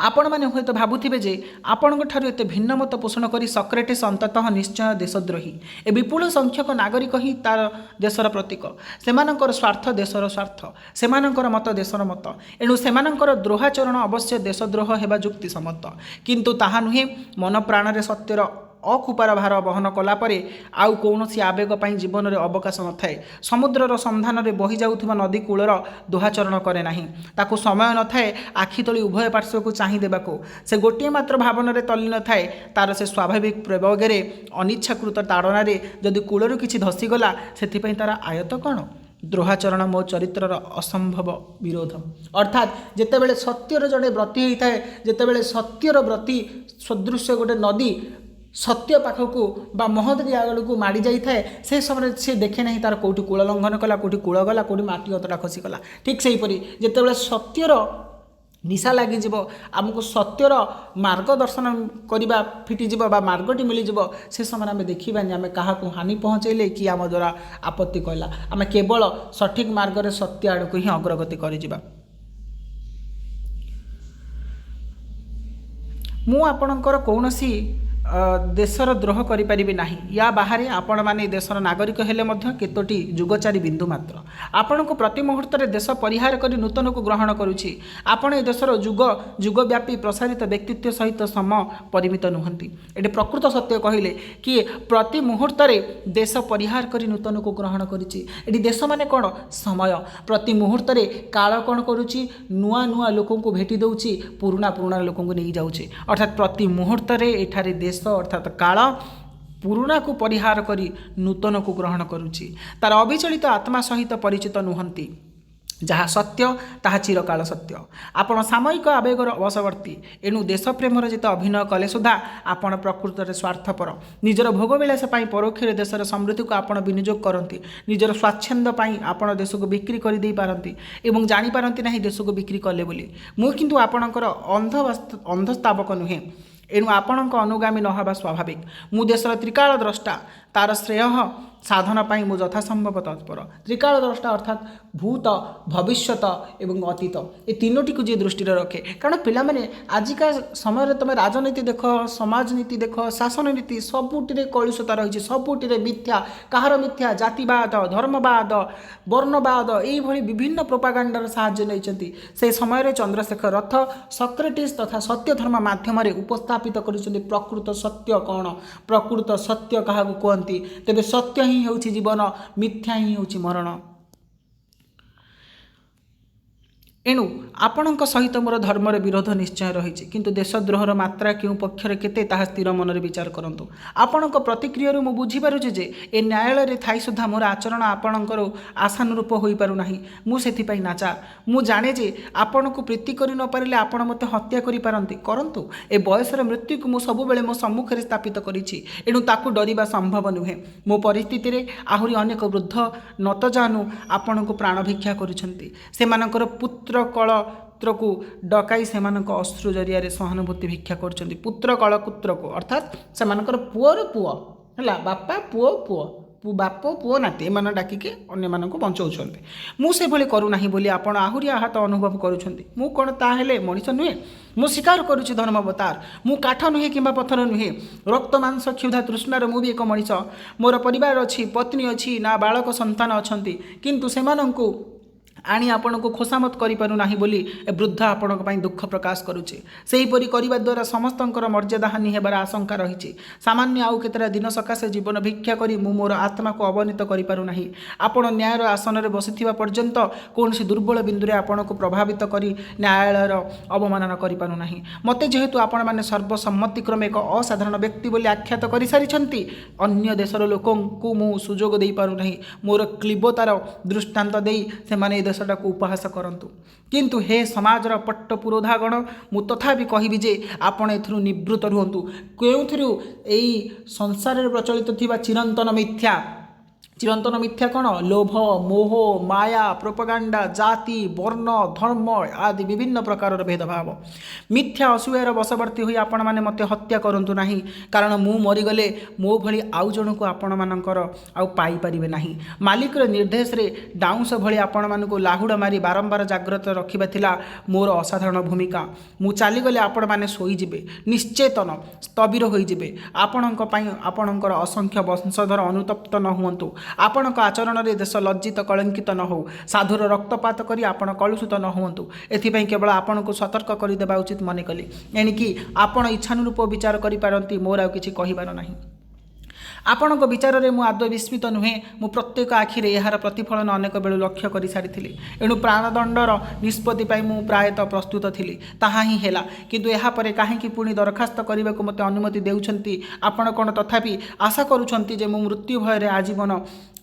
ଆପଣମାନେ ହୁଏତ ଭାବୁଥିବେ ଯେ ଆପଣଙ୍କଠାରୁ ଏତେ ଭିନ୍ନ ମତ ପୋଷଣ କରି ସକ୍ରେଟିସ୍ ଅନ୍ତତଃ ନିଶ୍ଚୟ ଦେଶଦ୍ରୋହୀ। ଏ ବିପୁଳ ସଂଖ୍ୟକ ନାଗରିକ ହିଁ ତା'ର ଦେଶର ପ୍ରତୀକ। ସେମାନଙ୍କର ସ୍ୱାର୍ଥ ଦେଶର ସ୍ୱାର୍ଥ, ସେମାନଙ୍କର ମତ ଦେଶର ମତ। ଏଣୁ ସେମାନଙ୍କର ଦ୍ରୋହାଚରଣ ଅବଶ୍ୟ ଦେଶଦ୍ରୋହ ହେବା ଯୁକ୍ତିସମ୍ମତ। କିନ୍ତୁ ତାହା ନୁହେଁ। ମନ ପ୍ରାଣରେ ସତ୍ୟର ଅକୁପାର ଭାର ବହନ କଲା ପରେ ଆଉ କୌଣସି ଆବେଗ ପାଇଁ ଜୀବନରେ ଅବକାଶ ନଥାଏ। ସମୁଦ୍ରର ସନ୍ଧାନରେ ବହି ଯାଉଥିବା ନଦୀ କୂଳର ଦୋହାଚରଣ କରେ ନାହିଁ। ତାକୁ ସମୟ ନଥାଏ ଆଖି ତଳି ଉଭୟ ପାର୍ଶ୍ୱକୁ ଚାହିଁ ଦେବାକୁ। ସେ ଗୋଟିଏ ମାତ୍ର ଭାବନାରେ ତଲ୍ଲୀନ ଥାଏ। ତା'ର ସେ ସ୍ୱାଭାବିକ ପ୍ରୟୋଗରେ ଅନିଚ୍ଛାକୃତ ତାଡ଼ନାରେ ଯଦି କୂଳରୁ କିଛି ଧସିଗଲା, ସେଥିପାଇଁ ତା'ର ଆୟତ କ'ଣ? ଦ୍ରୋହାଚରଣ ମୋ ଚରିତ୍ରର ଅସମ୍ଭବ ବିରୋଧ। ଅର୍ଥାତ୍ ଯେତେବେଳେ ସତ୍ୟର ଜଣେ ବ୍ରତୀ ହୋଇଥାଏ, ଯେତେବେଳେ ସତ୍ୟର ବ୍ରତୀ ସଦୃଶ୍ୟ ଗୋଟେ ନଦୀ ସତ୍ୟ ପାଖକୁ ବା ମହୋଦରୀ ଆଗକୁ ମାଡ଼ି ଯାଇଥାଏ, ସେ ସମୟରେ ସେ ଦେଖେ ନାହିଁ ତା'ର କେଉଁଠି କୂଳ ଲଙ୍ଘନ କଲା, କେଉଁଠି କୂଳ ଗଲା, କେଉଁଠି ମାଟି ଅତଡ଼ା ଖସିଗଲା। ଠିକ୍ ସେହିପରି ଯେତେବେଳେ ସତ୍ୟର ନିଶା ଲାଗିଯିବ, ଆମକୁ ସତ୍ୟର ମାର୍ଗଦର୍ଶନ କରିବା ଫିଟିଯିବ ବା ମାର୍ଗଟି ମିଳିଯିବ, ସେ ସମୟରେ ଆମେ ଦେଖିବାନି ଆମେ କାହାକୁ ହାନି ପହଞ୍ଚାଇଲେ କି ଆମ ଦ୍ୱାରା ଆପତ୍ତି କଲା। ଆମେ କେବଳ ସଠିକ୍ ମାର୍ଗରେ ସତ୍ୟ ଆଡ଼କୁ ହିଁ ଅଗ୍ରଗତି କରିଯିବା। ମୁଁ ଆପଣଙ୍କର କୌଣସି ଦେଶର ଦ୍ରୋହ କରିପାରିବି ନାହିଁ। ୟା ବାହାରେ ଆପଣମାନେ ଦେଶର ନାଗରିକ ହେଲେ ମଧ୍ୟ କେତୋଟି ଯୁଗଚାରୀ ବିନ୍ଦୁ ମାତ୍ର। ଆପଣଙ୍କୁ ପ୍ରତି ମୁହୂର୍ତ୍ତରେ ଦେଶ ପରିହାର କରି ନୂତନକୁ ଗ୍ରହଣ କରୁଛି। ଆପଣ ଏ ଦେଶର ଯୁଗ ଯୁଗବ୍ୟାପୀ ପ୍ରସାରିତ ବ୍ୟକ୍ତିତ୍ୱ ସହିତ ସମ ପରିମିତ ନୁହନ୍ତି। ଏଠି ପ୍ରକୃତ ସତ୍ୟ କହିଲେ କି ପ୍ରତି ମୁହୂର୍ତ୍ତରେ ଦେଶ ପରିହାର କରି ନୂତନକୁ ଗ୍ରହଣ କରିଛି। ଏଠି ଦେଶ ମାନେ କ'ଣ? ସମୟ। ପ୍ରତି ମୁହୂର୍ତ୍ତରେ କାଳ କ'ଣ କରୁଛି? ନୂଆ ନୂଆ ଲୋକଙ୍କୁ ଭେଟି ଦେଉଛି, ପୁରୁଣା ପୁରୁଣା ଲୋକଙ୍କୁ ନେଇଯାଉଛି। ଅର୍ଥାତ୍ ପ୍ରତି ମୁହୂର୍ତ୍ତରେ ଏଠାରେ ଦେଶ ଅର୍ଥାତ୍ କାଳ ପୁରୁଣାକୁ ପରିହାର କରି ନୂତନକୁ ଗ୍ରହଣ କରୁଛି। ତା'ର ଅବିଚଳିତ ଆତ୍ମା ସହିତ ପରିଚିତ ନୁହନ୍ତି। जहाँ सत्य ताहा चिरकाल सत्य। आपण सामयिक आवेगर अवशवर्ती एणु देशप्रेमर जिते अभिनय कले सुधा आपण प्रकृत में स्वार्थपर निजर भोगविलास परोक्ष देशर समृद्धि को आपण विनियोग करती निजर स्वाच्छंद्य आपण देश को बिक्री कर दे पारती एवं जापारती ना देश को बिक्री कले बोली मु किंतु आपणकर अंधस्तावक नुहे एणु आपणक अनुगामी नहवा स्वाभाविक मु देशर त्रिकाल द्रष्टा तार श्रेय साधन पाई मु यथासंभव तत्पर। त्रिकाल द्रष्टा अर्थात भूत भविष्यत एवं अतीत ए तीनोटी को जी दृष्टि रखे कारण पिलामाने आजिका समय तुम राजनीति देख समाजनीति देख शासन नीति सबुटी कलुषता रही सबुटी मिथ्या कहार मिथ्या जातिवाद धर्मवाद वर्णवाद यही विभिन्न प्रोपागांडार साहाय्य नहीं से समय चंद्रशेखर रथ सक्रेटिस तथा सत्य धर्म माध्यम उपस्थापित कर प्रकृत सत्य कौन प्रकृत सत्य क्या कहती तेरे सत्य ही हूँ जीवन मिथ्या ही हूँ मरण। एणु आपणक सहित मोर धर्मर विरोध निश्चय रही किंतु देशद्रोहर मात्रा क्यों पक्षर केते ताहा स्थिर मन विचार करंतु। आपणक प्रतिक्रिया मु बुझीपारुछि जे ए न्यायालय थाई सुधा मोर आचरण आपणकर आशानुरूप होई पारु नाही मु सेथिपाई नाचा मु जाने जे आपणको प्रीति करि न पारिले आपण मते हत्या करि पारंती करंतु ए बयसर मृत्यु को मु सब बेले मो सम्मुखरे स्थापित करिछि एणु ताकू डरिबा संभव नुहे मो परिस्थिति रे आहुरी अनेक वृद्ध नतजानु आपणको प्राण भिक्षा करुछंती सेमानकर पुत्र कलत्र को डकाई से अश्रु जरिया सहानुभूति भिक्षा कर पुत्र कलपुत्र को अर्थात से पुअर पुओ है बापा पुओ पुओ बाप पुओ नाती एम डाकिके अन्य मानक बचाऊँ मुझे भली करूना बोली आप आहरी आहत अनुभव करूँ कौन ताहेले मनीष नुहे मु स्वीकार करुच्ची धर्मावतार मु काठ नुहे कि पत्थर नुहे रक्त मांस क्षुधा तृष्णार मु भी एक मनीष मोर परिवार अच्छी पत्नी अच्छी ना बालक संतान अच्छा किंतु सेमानंकु आनी आपण को खोसामत करूना बोली वृद्ध आपण दुख प्रकाश करुचे सेहीपरि करने द्वारा समस्तंकर मर्यादा हानि हेबार आशंका रही सामान्य आउ केतरा दिन सकाशे जीवन भिक्षा करी मु मोर आत्मा को अवनीत करूना आपण न्यायर आसन में बसिथिबा पर्यंत कौन दुर्बल बिंदुरे आपण को प्रभावित करी न्यायालयर अवमानना करूना मते जेहेतु आपण माने सर्वसम्मतिक्रमे एक असाधारण व्यक्ति बोली आख्यात कर सारी अन्य देशर लोक मु सुजोग दे पारुना मोर क्लीबतार दृष्टांत दे से देशटा को उपहास करंतु किंतु हे समाजर पट्ट पुरोधागण मु तथापि कहबी जे आपण एथरु निवृत्त रुहंतु केउथरु एई संसार रे प्रचलित थिबा चिरंतन मिथ्या कौन लोभ मोह माया प्रोपागांडा जाति वर्ण धर्म आदि विभिन्न प्रकार भेदभाव मिथ्या असूयार बशवर्ती हुई आपण मैंने मत हत्या करूँ ना कारण मु मरीगले मो भली आउ जन को आपण मानकर आउ पाई परिबे नाही मालिकर निर्देश रे डाउंस भली आपण मानक लाहुड़ मारी बारंबार जाग्रत रखिबा थिला मोर असाधारण भूमिका मु चलीगले आपण माने सोईजिबे निश्चेतन स्तबिर होईजिबे आपणक पई आपणकर असंख्य वंशधर अनुतप्त न हुअन्तु आपणक आचरण रे देश लज्जित कलंकित न हो साधुर रक्तपात करी आपण कलुषित न हुअन्तु एथिपई केवल आपण को सतर्क करि देबा उचित मने कली एणिकी आपण इच्छानुरूप विचार करि पारंती मोर आ किछि कहिबार नाही आपणक विचार में मुझे विस्मित नुहे मु प्रत्येक आखिरे यार प्रतिफलन अनेक बेलू लक्ष्य कर सारी एणु प्राणदंडर निष्पत्ति मु प्रायतः प्रस्तुत थी ताहा ही हैला किंतु यापर कहीं पुणी दरखास्त करने को मत अनुमति देउछंती आपण कौन तथापि आशा करुछंती जे मु मृत्यु भय आजीवन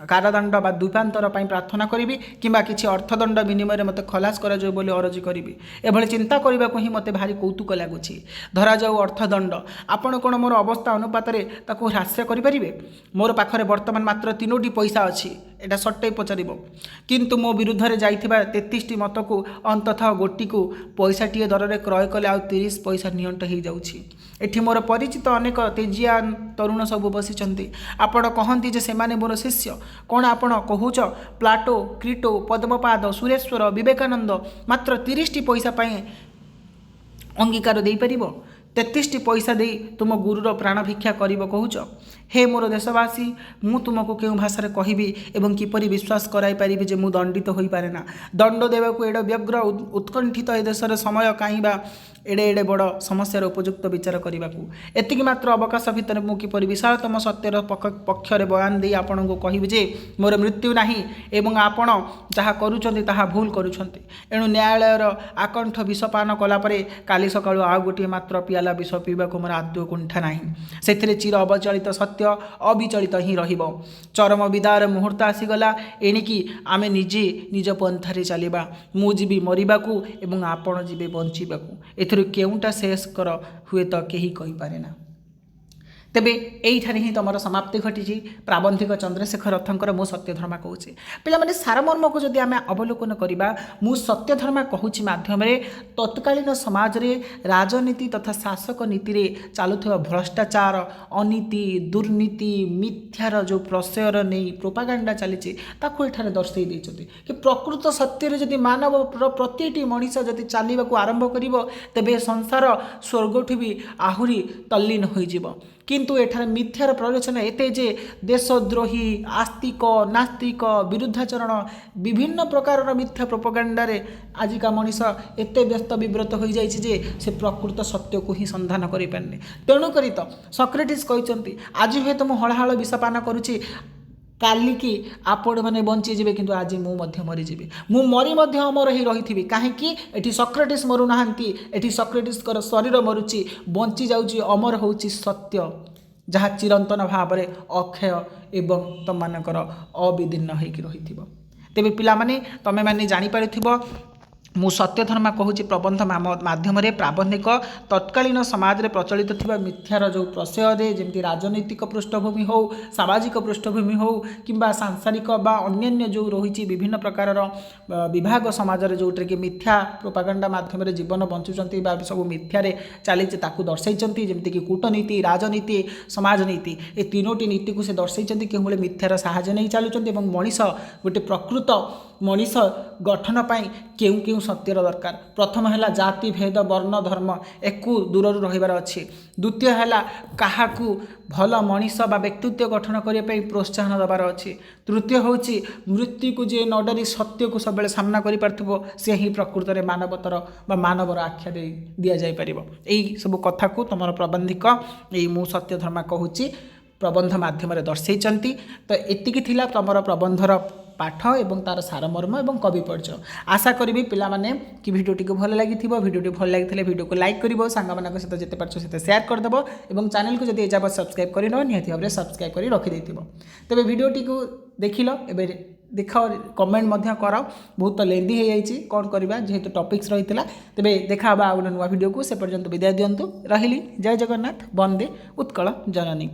कारादंड बा द्वीपांतर प्रार्थना करी कि किसी अर्थदंड विनिमय मत खलास कर बोली अरजी करी एभली चिंता करने को ही मत भारी कौतुक लगुच धरा जाऊ अर्थदंड आपण कौन मोर अवस्था अनुपात ह्रास करें मोर पाखरे वर्तमान मात्र 3टी पैसा अच्छी एटा सट्टे पचार किंतु मो विरुद्ध में जाइथिबा 33टी मत को अंततः गोटी को पैसाटीए दर में क्रय कले आ 30 पैसा नियंट हो जाउछि एठी मोर परिचित अनेक तेजिया तरुण सब बसिचंती आपण कहंती जे सेमाने मोर शिष्य कौन आपण कहूच प्लाटो क्रीटो पद्मपाद सुरेश्वर विवेकानंद मात्र 30टी पैसा पाए अंगीकार दे परिबो 33टी पैसा दे तुम गुरुर प्राण भिक्षा कर कहूच हे मोर देशवासी मु तुमको क्यों भाषा कहबी एवं किपरि विश्वास कराई पारिबी जे मु दंडित हो पारे ना दंड देवाक एडे व्यग्र उत्कंठित ए देशर समय कहीं एडे एडे बड़ समस्यार उपयुक्त विचार करने को एतिक मात्र अवकाश भितर मु किपरि विशालतम सत्यर पक्षरे बयान दे आपन को कहबी जे मोर मृत्यु नाही एवं आपण जहाँ करूछंती ताहा भूल करूछंती एणु न्यायालयर आकंठ विषपान कला परे काली सकाळु आ गोटे मात्र पियाला प्याला विष पीवा मोर आदौ कुंठा ना से चिर अवचलित सत्य अविचलित ही रहिब चरम विदार मुहूर्त आसीगला एणिकी आमे निजे निज पंथारे चलिबा मु जीवी मरिबाकू एवं आपण जीवे बंचिबाकू एथुरु केउटा शेष कर हुए तो केही कहि पारे ना तेबे एठारे ही तुम समाप्ति घटी प्राबंधिक चंद्रशेखर रथंकर मु सत्यधर्मा कहूँ पिला माने सारमर्म को जदि आमे अवलोकन करिबा मु सत्यधर्मा कहूँ माध्यम तत्कालीन समाज रे राजनीति तथा शासक नीति रे चालुथिबा भ्रष्टाचार अनीति दुर्नीति मिथ्यार जो प्रशयर नहीं प्रोपागांडा चली ताकू एठारे दर्शाई देइछथि कि प्रकृत सत्य रे जदि मानव प्रतिटी मनीष जदि चलवाक आरंभ करिवो तेबे संसार स्वर्गठु भी आहुरी तल्लीन होइजिवो किंतु एठार मिथ्यार प्ररोचना एते जे देशद्रोही आस्तिक नास्तिक विरुद्धाचरण विभिन्न प्रकार मिथ्या प्रोपागांडारे आजिका मनीष एते व्यस्त विव्रत हो जाए से प्रकृत सत्य को ही संधान करि पारने तेणुक तो सक्रेटिस कहते आज हुए तो मुझे हलाहल विषपान करुच्ची काली की आपण मैंने बंचीजे किंतु आज मुझे मरीजी मु मरी अमर ही रही कहीं एटी सक्रेटिस मरु नाहांती एटी सक्रेटिस शरीर मरुची बंची जाऊँगी अमर होउची सत्य जहाँ चिरंतन भाव में अक्षय एवं तुम मानकर अविदीर्ण होकर रही तेरे पिलामाने तमे माने जानी पारिथिबो मु सत्यधर्मा कहूँ प्रबंध माध्यम प्राबंधिक तत्कालीन समाज में प्रचलित थिबा मिथ्यार जो प्रशय जमी राजनैतिक पृष्ठभूमि हो सामाजिक पृष्ठभूमि हो किंबा सांसारिक बा अन्य जो रही विभिन्न प्रकार विभाग समाज में जोटे कि मिथ्या प्रोपागांडा माध्यम जीवन बंचुंट सब मिथ्यारे चली दर्शाई जमीक कूटनीति राजनीति समाजनीति ये तीनोटी नीति को से दर्शाई कि मिथ्यार साहाय्य नहीं चलुँच मनीष गोटे प्रकृत मनीष गठन पाई केउ केउ सत्यर दरकार प्रथम है जाति भेद वर्ण धर्म एकू दूर रहिबार अच्छी द्वितीय है काहाकू भल मनीष बा व्यक्तित्व गठन करने प्रोत्साहन देवार अच्छी तृतीय हूँ मृत्यु को जे न डरी सत्य को सब सामना कर सी ही प्रकृत में मानवतर मानवर आख्या दि जापर यही सब कथा को तुम प्रबंधिक यही मु सत्यधर्मा कहूँ प्रबंध माध्यम दर्शई तो एतिकी थिला तुम प्रबंधर पाठ एवं तार सारमर्म एवं कवि परिचय आशा करी पिला माने कि भिडियोटी को भल लगी भिडियोटी भल लगी भिडियो को लाइक कर सांग मान सहित जिते पार्छ से शेयर करदेव और चैनल को जब एजाब सब्सक्राइब कर निहाती भाव में सब्सक्राइब कर रखिदे तेज भिडियोटी को देखिल एवं देख कमेंट कर बहुत लेंदी हो जाइए कौन करवा जेहेतु टॉपिक्स रही है तेज देखा आ नुआ भिडियो को से पर्यंत विदाय दिंतु रही जय जगन्नाथ वंदे उत्कल जननी।